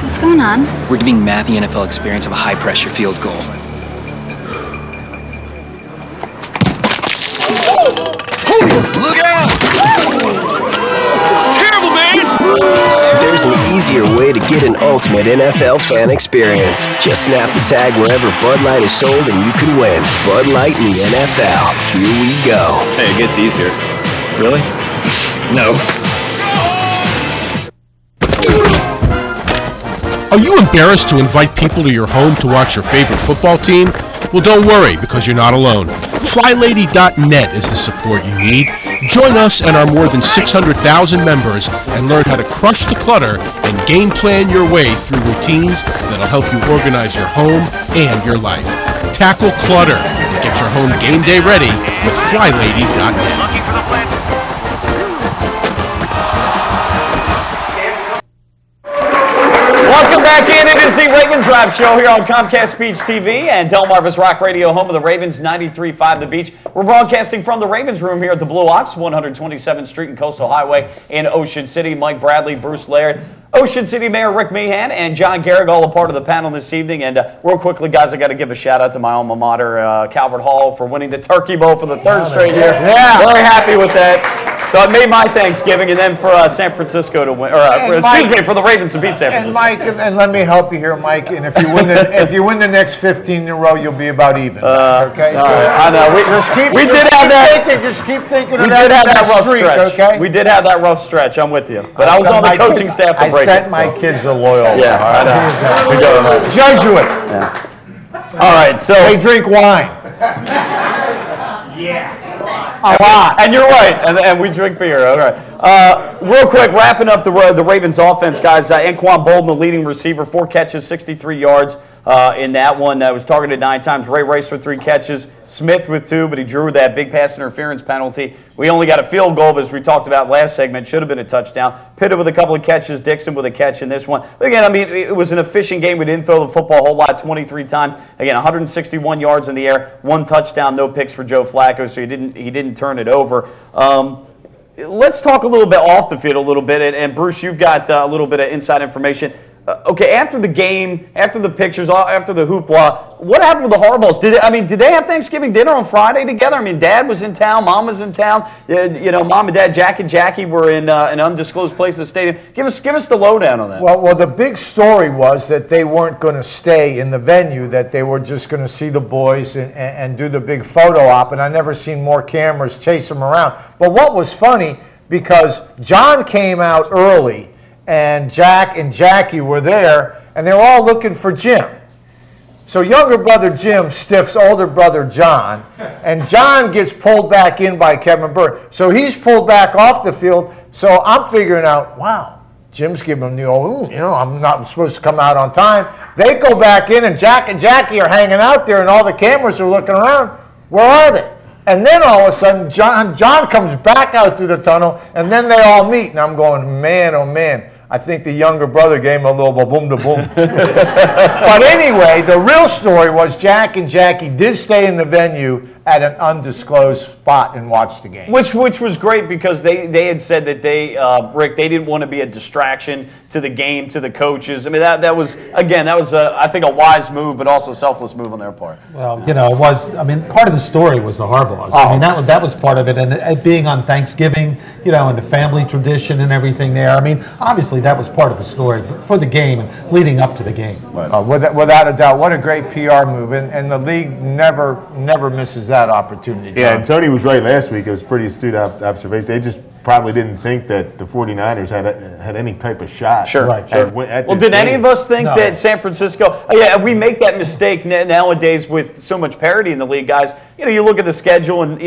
What's going on? We're giving Matt the NFL experience of a high-pressure field goal. Look out! It's terrible, man! There's an easier way to get an ultimate NFL fan experience. Just snap the tag wherever Bud Light is sold and you could win. Bud Light in the NFL. Here we go. Hey, it gets easier. Really? No. Are you embarrassed to invite people to your home to watch your favorite football team? Well, don't worry, because you're not alone. FlyLady.net is the support you need. Join us and our more than 600,000 members and learn how to crush the clutter and game plan your way through routines that'll help you organize your home and your life. Tackle clutter and get your home game day ready with FlyLady.net. Welcome back in. It is the Ravens Drive Show here on Comcast Beach TV and Delmarva's Rock Radio, home of the Ravens, 93.5 The Beach. We're broadcasting from the Ravens room here at the Blue Ox, 127th Street and Coastal Highway in Ocean City. Mike Bradley, Bruce Laird, Ocean City Mayor Rick Meehan, and John Garrick, all a part of the panel this evening. And real quickly, guys, I got to give a shout out to my alma mater, Calvert Hall, for winning the Turkey Bowl for the 3rd straight year. Yeah, very happy with that. So I made my Thanksgiving, and then for San Francisco to win, for the Ravens to beat San Francisco. And Mike, and let me help you here, Mike. And if you win the next 15 in a row, you'll be about even. Okay. So I know. Just keep thinking of that rough streak. Stretch. Okay. We did have that rough stretch. I'm with you. But I was on the coaching staff to break it. I sent my kids a loyal. Yeah. I know. Jesuit. Yeah. All right. So they drink wine. Yeah. A lot. And you're right. And we drink beer. All right. Real quick, wrapping up the Ravens offense, guys. Anquan Bolden, the leading receiver, 4 catches, 63 yards. in that one. That was targeted 9 times. Ray Rice with 3 catches, Smith with 2, but he drew that big pass interference penalty. We only got a field goal, but as we talked about last segment, should have been a touchdown. Pitta with a couple of catches, Dixon with a catch in this one. But again, I mean, it was an efficient game. We didn't throw the football a whole lot, 23 times. Again, 161 yards in the air, 1 touchdown, no picks for Joe Flacco, so he didn't turn it over. Let's talk a little bit off the field a little bit, and Bruce, you've got a little bit of inside information. Okay, after the game, after the pictures, after the hoopla, what happened with the Harbaughs? Did they have Thanksgiving dinner on Friday together? I mean, Dad was in town, Mom was in town. Mom and Dad, Jack and Jackie were in an undisclosed place in the stadium. Give us the lowdown on that. Well, the big story was that they weren't going to stay in the venue, that they were just going to see the boys and do the big photo op, and I never seen more cameras chase them around. But what was funny, because John came out early, and Jack and Jackie were there, and they were all looking for Jim. So younger brother Jim stiffs older brother John, and John gets pulled back in by Kevin Byrd. So he's pulled back off the field, so I'm figuring out, wow, Jim's giving him the old, I'm not supposed to come out on time. They go back in, and Jack and Jackie are hanging out there, and all the cameras are looking around. Where are they? And then all of a sudden, John comes back out through the tunnel, and then they all meet, and I'm going, man, oh man. I think the younger brother gave him a little boom-da-boom. But anyway, the real story was Jack and Jackie did stay in the venue at an undisclosed spot and watched the game. Which was great because they had said that Rick, they didn't want to be a distraction to the game, to the coaches. I mean, that was, I think, a wise move, but also a selfless move on their part. Well, it was, part of the story was the Harbaughs. I mean, that was part of it. And it being on Thanksgiving, and the family tradition and everything there. I mean, obviously that was part of the story for the game and leading up to the game. Without a doubt, what a great PR move. And the league never misses that opportunity. Yeah, and Tony was right last week. It was pretty astute observation. They just probably didn't think that the 49ers had any type of shot. Sure. Well, did any of us think that San Francisco, we make that mistake nowadays with so much parity in the league, guys. You look at the schedule and,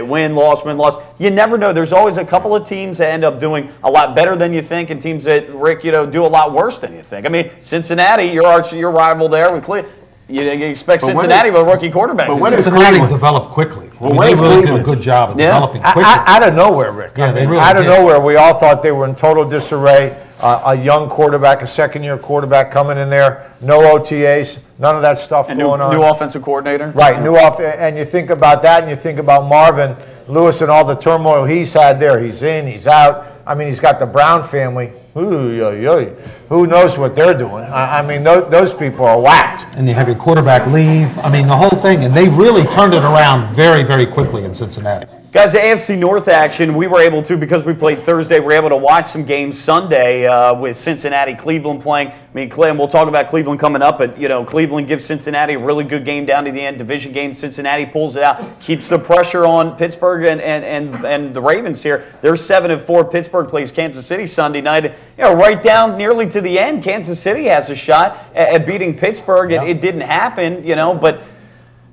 win, loss. You never know. There's always a couple of teams that end up doing a lot better than you think and teams that, Rick, do a lot worse than you think. I mean, Cincinnati, your rival there with Cleveland. You expect Cincinnati with a rookie quarterback. But when Cincinnati developed quickly. They really did a good job of developing quickly. Out of nowhere, Rick. Yeah, they really out of nowhere, we all thought they were in total disarray. A young quarterback, a second-year quarterback coming in there, no OTAs, none of that stuff going on. New offensive coordinator. Right, and you think about that, and you think about Marvin Lewis and all the turmoil he's had there. He's in, he's out. I mean, he's got the Brown family. Who knows what they're doing? I mean, those people are whacked. And you have your quarterback leave. I mean, the whole thing. And they really turned it around very, very quickly in Cincinnati. Guys, the AFC North action, we were able to, because we played Thursday, we were able to watch some games Sunday with Cincinnati, Cleveland playing. I mean, we'll talk about Cleveland coming up, but, Cleveland gives Cincinnati a really good game down to the end, division game. Cincinnati pulls it out, keeps the pressure on Pittsburgh and the Ravens here. They're 7-4. Pittsburgh plays Kansas City Sunday night. Right down nearly to the end, Kansas City has a shot at beating Pittsburgh. It didn't happen, but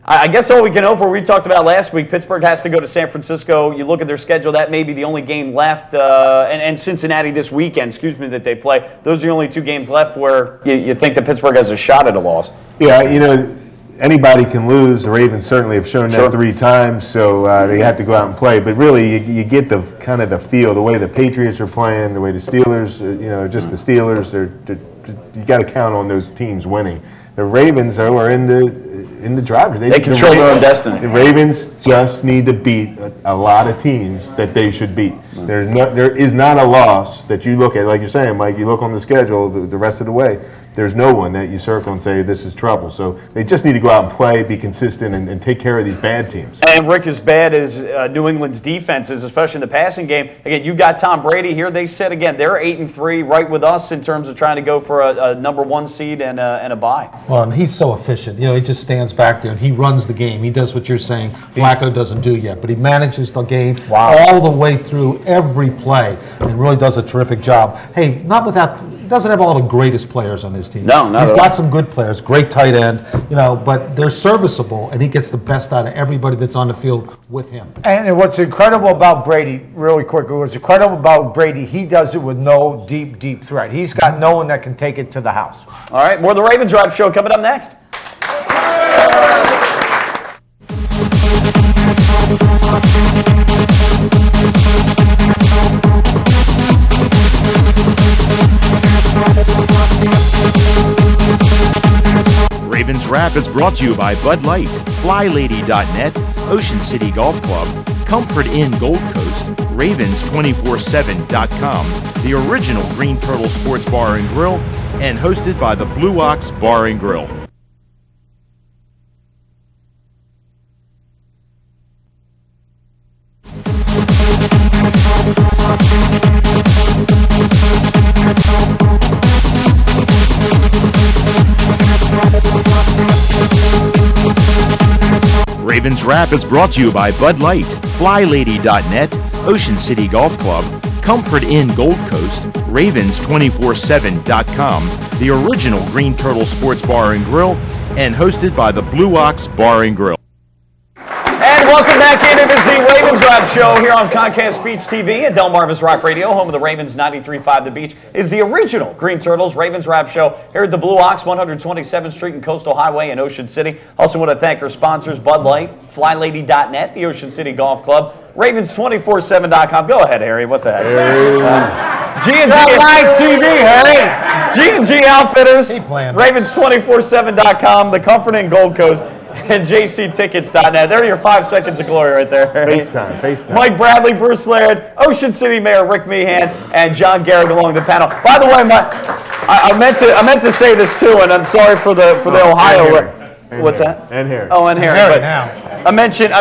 I guess all we can know for we talked about last week, Pittsburgh has to go to San Francisco. You look at their schedule, that may be the only game left, and Cincinnati this weekend, that they play. Those are the only 2 games left where you think that Pittsburgh has a shot at a loss. Yeah, anybody can lose. The Ravens certainly have shown that 3 times, so they have to go out and play. But really, you get the kind of the feel, the way the Patriots are playing, the way the Steelers, just the Steelers. You got to count on those teams winning. The Ravens are in the driver's. They control their own destiny. The Ravens just need to beat a lot of teams that they should beat. There is not a loss that you look at, like you're saying, Mike. You look on the schedule the rest of the way. There's no one that you circle and say this is trouble. So they just need to go out and play, be consistent, and take care of these bad teams. And Rick, as bad as New England's defense is, especially in the passing game, again, you got Tom Brady here. They said again they're 8-3, right with us in terms of trying to go for a number 1 seed and a bye. Well, and he's so efficient. He just stands back there and he runs the game. He does what you're saying Flacco doesn't do yet, but he manages the game all the way through every play and really does a terrific job. Hey, not without. doesn't have all the greatest players on his team. No, not He's at got all. some good players, great tight end, but they're serviceable, and he gets the best out of everybody that's on the field with him. And what's incredible about Brady, really quickly, what's incredible about Brady, he does it with no deep threat. He's got no one that can take it to the house. All right, more of the Ravens Drive Show coming up next. Ravens Wrap is brought to you by Bud Light, FlyLady.net, Ocean City Golf Club, Comfort Inn Gold Coast, Ravens247.com, the original Green Turtle Sports Bar and Grill, and hosted by the Blue Ox Bar and Grill. Ravens Wrap is brought to you by Bud Light, FlyLady.net, Ocean City Golf Club, Comfort Inn Gold Coast, Ravens247.com, the original Green Turtle Sports Bar and Grill, and hosted by the Blue Ox Bar and Grill. And welcome back into the Ravens Wrap Show here on Comcast Beach TV and Delmarva's Rock Radio, home of the Ravens 93.5 The Beach, is the original Green Turtles Ravens Wrap Show here at the Blue Ox, 127th Street and Coastal Highway in Ocean City. Also want to thank our sponsors, Bud Light, FlyLady.net, the Ocean City Golf Club, Ravens247.com. Go ahead, Harry. What the heck? G&G live TV, Harry. G&G Outfitters, Ravens247.com, the Comfort Inn Gold Coast, and jctickets.net. There are your 5 seconds of glory right there. FaceTime. Mike Bradley, Bruce Laird, Ocean City Mayor Rick Meehan, and John Garrett along the panel. By the way, I meant to say this too, and I'm sorry for the Ohio. What's that? And Harry. Oh, and Harry. Harry But now. I mentioned,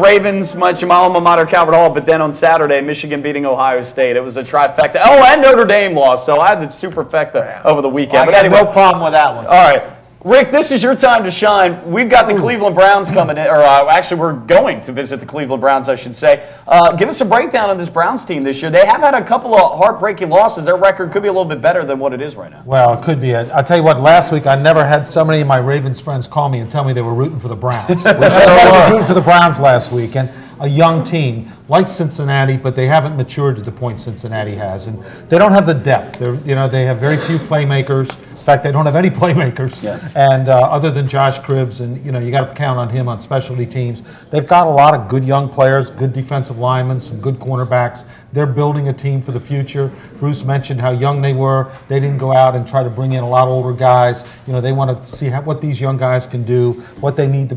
Ravens, my alma mater, Calvert Hall, but then on Saturday, Michigan beating Ohio State. It was a trifecta. Oh, and Notre Dame lost, so I had the superfecta over the weekend. Well, but I anyway, got no problem with that one. all right. Rick, this is your time to shine. We've got the Cleveland Browns coming in, or actually we're going to visit the Cleveland Browns, I should say. Give us a breakdown of this Browns team this year. They have had a couple of heartbreaking losses. Their record could be a little bit better than what it is right now. Well, it could be. I'll tell you what, last week I never had so many of my Ravens friends call me and tell me they were rooting for the Browns. Everybody was rooting for the Browns last week, and a young team like Cincinnati, but they haven't matured to the point Cincinnati has, and they don't have the depth. They have very few playmakers. In fact, they don't have any playmakers, and other than Josh Cribbs, and you got to count on him on specialty teams. They've got a lot of good young players, good defensive linemen, some good cornerbacks. They're building a team for the future. Bruce mentioned how young they were. They didn't go out and try to bring in a lot of older guys. They want to see what these young guys can do, what they need to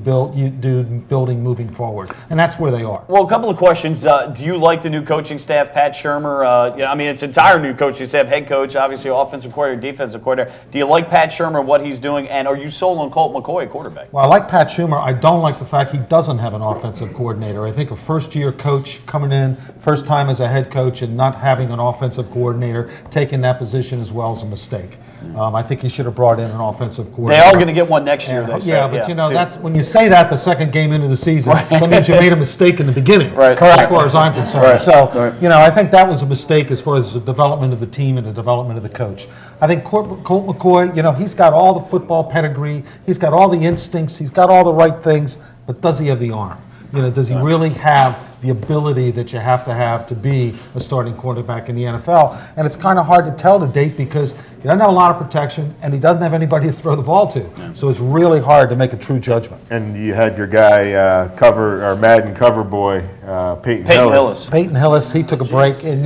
do building moving forward, and that's where they are. Well, a couple of questions. Do you like the new coaching staff, Pat Shurmur? It's entire new coaching staff, head coach, obviously offensive coordinator, defensive coordinator. Do you like Pat Shurmur, what he's doing, and are you sold on Colt McCoy at quarterback? Well, I like Pat Shurmur. I don't like the fact he doesn't have an offensive coordinator. I think a first-year coach coming in, first time as a head coach, and not having an offensive coordinator, taking that position as well is a mistake. I think he should have brought in an offensive coordinator. They are going to get one next year, they say. Yeah, but that's when you say that the second game into the season, that means you made a mistake in the beginning, right. As far as I'm concerned. So, I think that was a mistake as far as the development of the team and the development of the coach. I think Colt McCoy, he's got all the football pedigree, he's got all the instincts, he's got all the right things, but does he have the arm? Does he really have the ability that you have to be a starting quarterback in the NFL? And it's kind of hard to tell to date because he doesn't have a lot of protection and he doesn't have anybody to throw the ball to. Yeah. So it's really hard to make a true judgment. And you had your guy, Madden cover boy, Peyton Hillis. Peyton Hillis, he took a break and,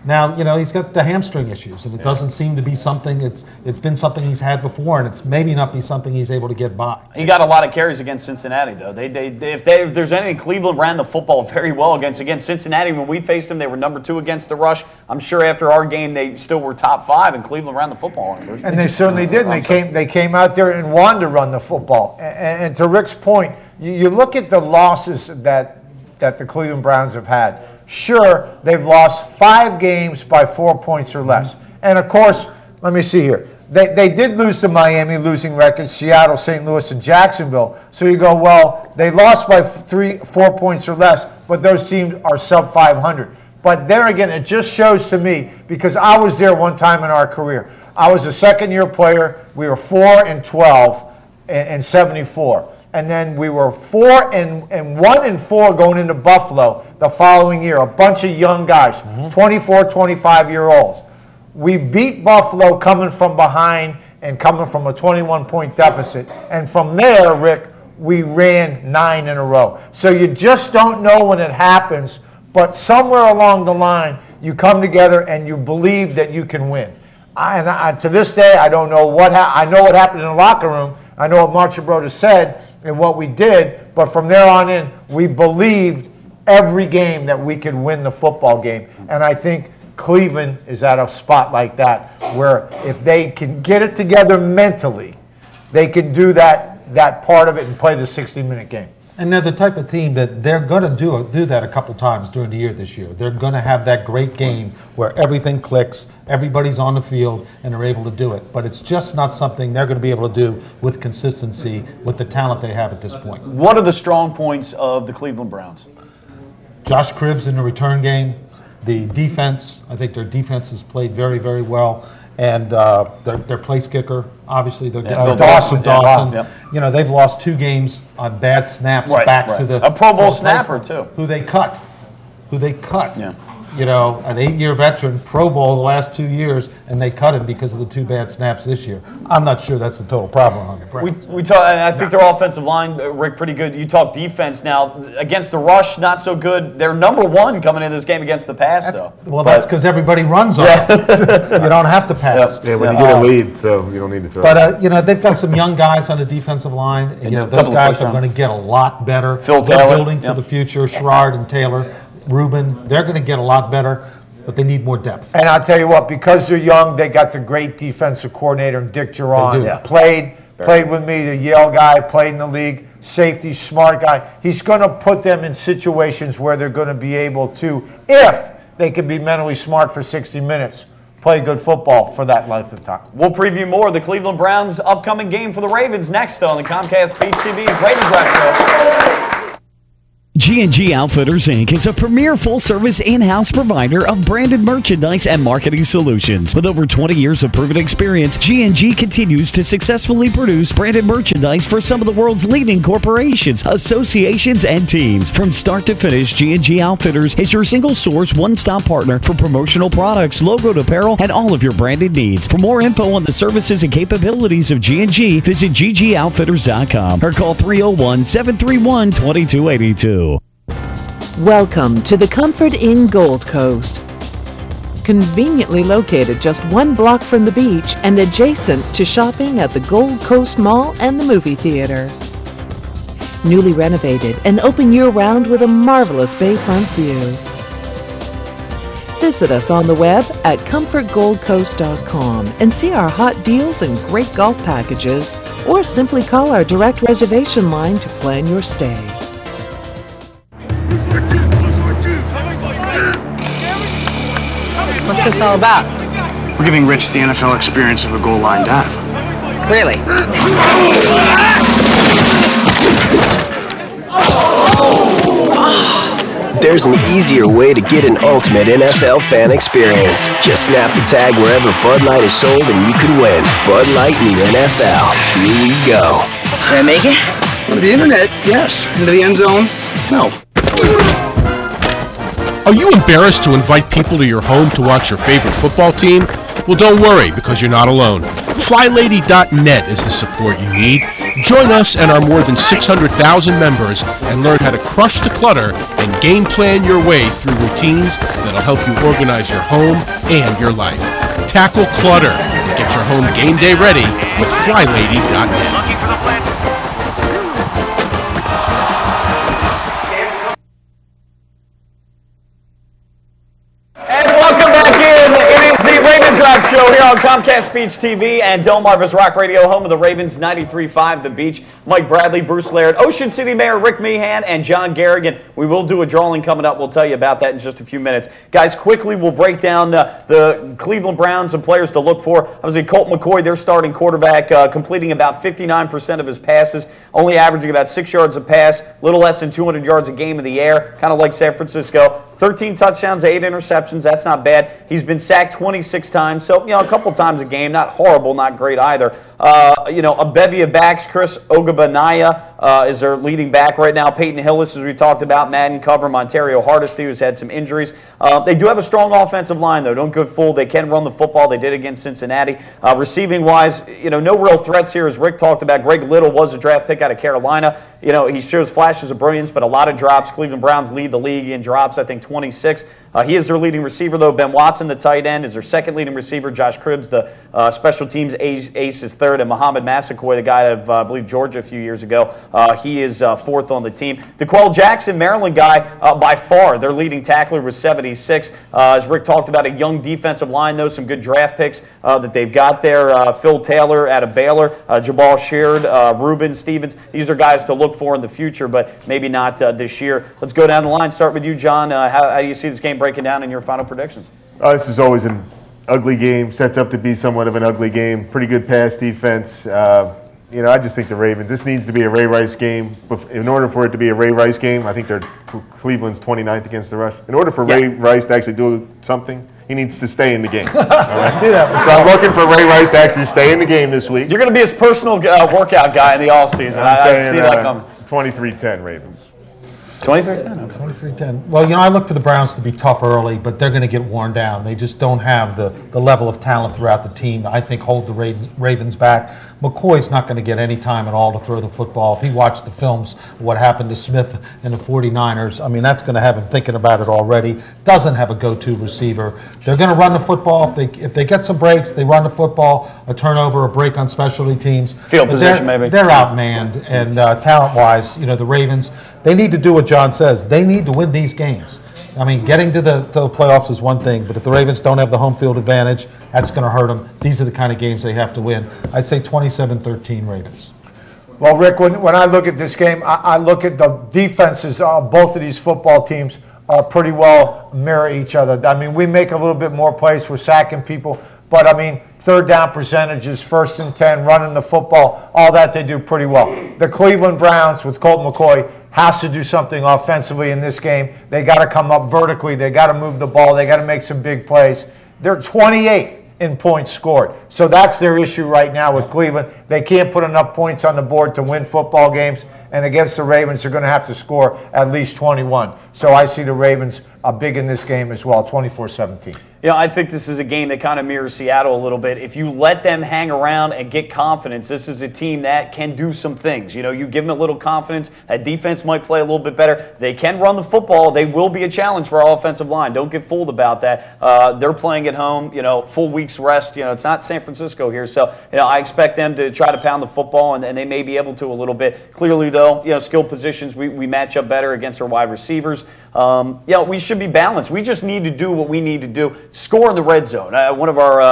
now, he's got the hamstring issues, and it doesn't seem to be something, it's been something he's had before, and it's maybe not be something he's able to get by. He got a lot of carries against Cincinnati, though. If there's anything, Cleveland ran the football very well against Cincinnati. When we faced them, they were number 2 against the rush. I'm sure after our game, they still were top 5, and Cleveland ran the football. And they certainly did. They came out there and wanted to run the football. And to Rick's point, you look at the losses that the Cleveland Browns have had. Sure, they've lost 5 games by 4 points or less. And, of course, let me see here. They did lose to Miami, losing records, Seattle, St. Louis, and Jacksonville. So you go, well, they lost by 4 points or less, but those teams are sub 500. But there again, it just shows to me, because I was there one time in our career. I was a second-year player. We were 4-12 in '74. And then we were 1-4 going into Buffalo the following year. A bunch of young guys, 24, 25-year-olds. We beat Buffalo coming from behind and coming from a 21-point deficit. And from there, Rick, we ran 9 in a row. So you just don't know when it happens, but somewhere along the line, you come together and you believe that you can win. To this day, I don't know what I know what happened in the locker room. I know what Marchibroda said and what we did, but from there on in, we believed every game that we could win the football game. And I think Cleveland is at a spot like that, where if they can get it together mentally, they can do that part of it and play the 60-minute game. And they're the type of team that they're going to do that a couple times during the year this year. They're going to have that great game where everything clicks, everybody's on the field, and they're able to do it. But it's just not something they're going to be able to do with consistency, with the talent they have at this point. What are the strong points of the Cleveland Browns? Josh Cribbs in the return game. The defense, I think their defense has played very, very well. And their place kicker, obviously, they're getting Dawson. Yep. You know, they've lost 2 games on bad snaps to the a Pro Bowl snapper too, who they cut. Yeah. You know, an 8-year veteran, Pro Bowl the last 2 years, and they cut him because of the 2 bad snaps this year. I'm not sure that's the total problem on the Browns. We talk. I think their offensive line, Rick, pretty good. You talk defense now. Against the rush, not so good. They're #1 coming into this game against the pass, though. Well, that's because everybody runs on it. You don't have to pass. Yeah, when you get a lead, so you don't need to throw. But, you know, they've got some young guys on the defensive line. You know, those guys are going to get a lot better. Phil They're Taylor. building for the future. Sherrard and Taylor. Ruben, they're going to get a lot better, but they need more depth. And I'll tell you what, because they're young, they got the great defensive coordinator, Dick Geron. Yeah. Played with me, the Yale guy, played in the league, safety, smart guy. He's going to put them in situations where they're going to be able to, if they can be mentally smart for 60 minutes, play good football for that length of time. We'll preview more of the Cleveland Browns' upcoming game for the Ravens next on the Comcast Peach TV's Ravens Wrap Show. G&G Outfitters, Inc. is a premier full-service in-house provider of branded merchandise and marketing solutions. With over 20 years of proven experience, G&G continues to successfully produce branded merchandise for some of the world's leading corporations, associations, and teams. From start to finish, G&G Outfitters is your single-source, one-stop partner for promotional products, logoed apparel, and all of your branded needs. For more info on the services and capabilities of G&G, visit ggoutfitters.com or call 301-731-2282. Welcome to the Comfort Inn Gold Coast. Conveniently located just 1 block from the beach and adjacent to shopping at the Gold Coast Mall and the movie theater. Newly renovated and open year-round with a marvelous bayfront view. Visit us on the web at comfortgoldcoast.com and see our hot deals and great golf packages, or simply call our direct reservation line to plan your stay. What's this all about? We're giving Rich the NFL experience of a goal line dive. Really? There's an easier way to get an ultimate NFL fan experience. Just snap the tag wherever Bud Light is sold and you could win. Bud Light in the NFL. Here we go. Can I make it? On the internet, yes. Into the end zone, no. Are you embarrassed to invite people to your home to watch your favorite football team? Well, don't worry, because you're not alone. FlyLady.net is the support you need. Join us and our more than 600,000 members and learn how to crush the clutter and game plan your way through routines that'll help you organize your home and your life. Tackle clutter and get your home game day ready with FlyLady.net. Show here on Comcast Beach TV and Del Marvis Rock Radio, home of the Ravens, 93.5 The Beach. Mike Bradley, Bruce Laird, Ocean City Mayor Rick Meehan, and John Garrigan. We will do a drawing coming up. We'll tell you about that in just a few minutes. Guys, quickly, we'll break down the Cleveland Browns and players to look for. Obviously, Colt McCoy, their starting quarterback, completing about 59% of his passes, only averaging about 6 yards a pass, little less than 200 yards a game in the air, kind of like San Francisco. 13 touchdowns, 8 interceptions. That's not bad. He's been sacked 26 times, so a couple times a game. Not horrible, not great either. A bevy of backs. Chris Ogabanaya is their leading back right now. Peyton Hillis, as we talked about, Madden cover. Montario Hardesty, who's had some injuries. They do have a strong offensive line, though. Don't get fooled. They can run the football. They did against Cincinnati. Receiving-wise, no real threats here, as Rick talked about. Greg Little was a draft pick out of Carolina. He shows flashes of brilliance, but a lot of drops. Cleveland Browns lead the league in drops, I think 26. He is their leading receiver, though. Ben Watson, the tight end, is their second leading receiver. Josh Cribbs, the special teams ace, is third. And Muhammad Massaquoi, the guy out of, I believe, Georgia a few years ago, he is fourth on the team. DeQuell Jackson, Maryland guy, by far their leading tackler with 76. As Rick talked about, a young defensive line, though, some good draft picks that they've got there. Phil Taylor out of Baylor, Jabal Sheard, Reuben Stevens. These are guys to look for in the future, but maybe not this year. Let's go down the line. Start with you, John. How do you see this game breaking down in your final predictions? This is always an ugly game. Sets up to be somewhat of an ugly game. Pretty good pass defense. I just think the Ravens, this needs to be a Ray Rice game. In order for it to be a Ray Rice game, I think Cleveland's 29th against the rush. In order for Ray Rice to actually do something, he needs to stay in the game. All right? So I'm looking for Ray Rice to actually stay in the game this week. You're going to be his personal workout guy in the offseason. I see that coming. 23-10 Ravens. 23-10. 23-10. Well, I look for the Browns to be tough early, but they're going to get worn down. They just don't have the level of talent throughout the team, I think, hold the Ravens back. McCoy's not going to get any time at all to throw the football. If he watched the films, what happened to Smith and the 49ers, that's going to have him thinking about it already. Doesn't have a go-to receiver. They're going to run the football. If they get some breaks, they run the football, a turnover, a break on specialty teams. Field position, maybe. They're outmanned, and talent-wise, the Ravens, they need to do what John says. They need to win these games. Getting to the playoffs is one thing, but if the Ravens don't have the home field advantage, that's going to hurt them. These are the kind of games they have to win. I'd say 27-13 Ravens. Well, Rick, when I look at this game, I look at the defenses of both of these football teams pretty well mirror each other. We make a little bit more plays. We're sacking people. But, third down percentages, 1st and 10, running the football, all that they do pretty well. The Cleveland Browns with Colt McCoy has to do something offensively in this game. They got to come up vertically. They got to move the ball. They got to make some big plays. They're 28th in points scored. So that's their issue right now with Cleveland. They can't put enough points on the board to win football games. And against the Ravens, they're going to have to score at least 21. So I see the Ravens big in this game as well, 24-17. I think this is a game that kind of mirrors Seattle a little bit. If you let them hang around and get confidence, this is a team that can do some things. You give them a little confidence. That defense might play a little bit better. They can run the football. They will be a challenge for our offensive line. Don't get fooled about that. They're playing at home, full week's rest. It's not San Francisco here. So, I expect them to try to pound the football, and they may be able to a little bit. Clearly, though, skill positions, we match up better against our wide receivers. We should be balanced. We just need to do what we need to do. Score in the red zone. One of our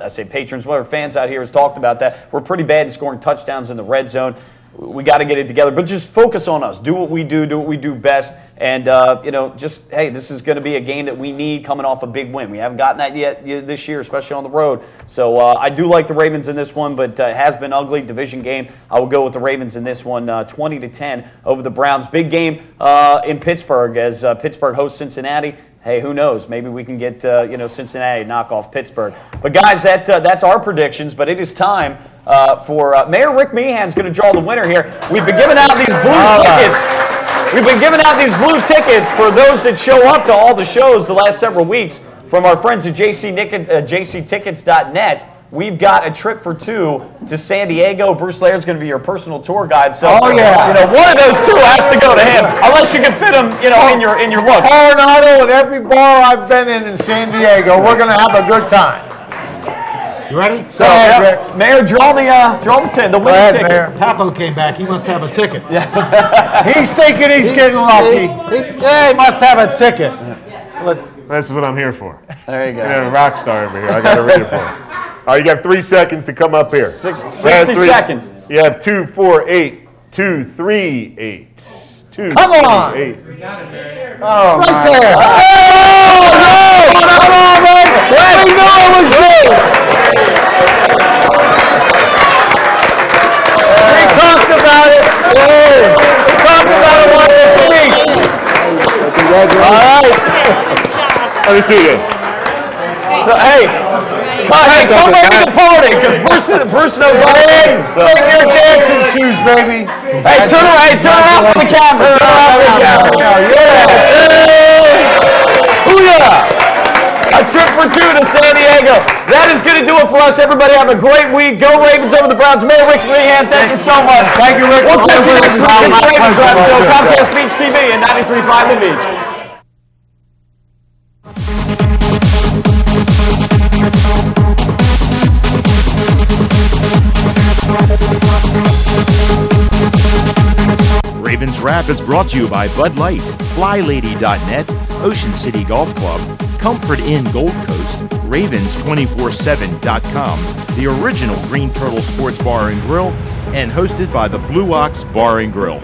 I say patrons, one of our fans out here has talked about that. We're pretty bad in scoring touchdowns in the red zone. We got to get it together, but just focus on us. Do what we do best, and hey, this is going to be a game that we need coming off a big win. We haven't gotten that yet this year, especially on the road. So I do like the Ravens in this one, but it has been ugly division game. I will go with the Ravens in this one, 20-10 over the Browns. Big game in Pittsburgh as Pittsburgh hosts Cincinnati. Hey, who knows? Maybe we can get Cincinnati knock off Pittsburgh. But guys, that's our predictions. But it is time for Mayor Rick Meehan's going to draw the winner here. We've been giving out these blue tickets. We've been giving out these blue tickets for those that show up to all the shows the last several weeks from our friends at jctickets.net. We've got a trip for two to San Diego. Bruce Laird's going to be your personal tour guide. So, one of those two has to go to him, unless you can fit him, in your look. Coronado and every bar I've been in San Diego, we're going to have a good time. You ready? So, Mayor, draw the winning ticket. Mayor. Papo came back. He must have a ticket. He's thinking he's getting lucky. He must have a ticket. That's what I'm here for. There you go. A rock star over here. I got to read it for you. All right, you got 3 seconds to come up here. 60 seconds. You have 2, 4, 8, 2, 3, 8. 2, Come 3, on. 8. Oh, right there. Oh, no! Come on, man! We know it was you! We talked about it. We talked about it on this week. All right. Let me see you. So, hey, come into the party, because Bruce knows all the things. Take your dancing shoes, baby. Hey, turn around for the camera. Booyah! A trip for 2 to San Diego. That is going to do it for us. Everybody have a great week. Go Ravens over the Browns. Mayor Rick Lehan, thank you so much. Thank you, Rick. We'll catch you next week. It's Ravens Drive Show, Comcast Beach TV and 93.5 The Beach. Ravens Wrap is brought to you by Bud Light, FlyLady.net, Ocean City Golf Club, Comfort Inn Gold Coast, Ravens247.com, the original Green Turtle Sports Bar and Grill, and hosted by the Blue Ox Bar and Grill.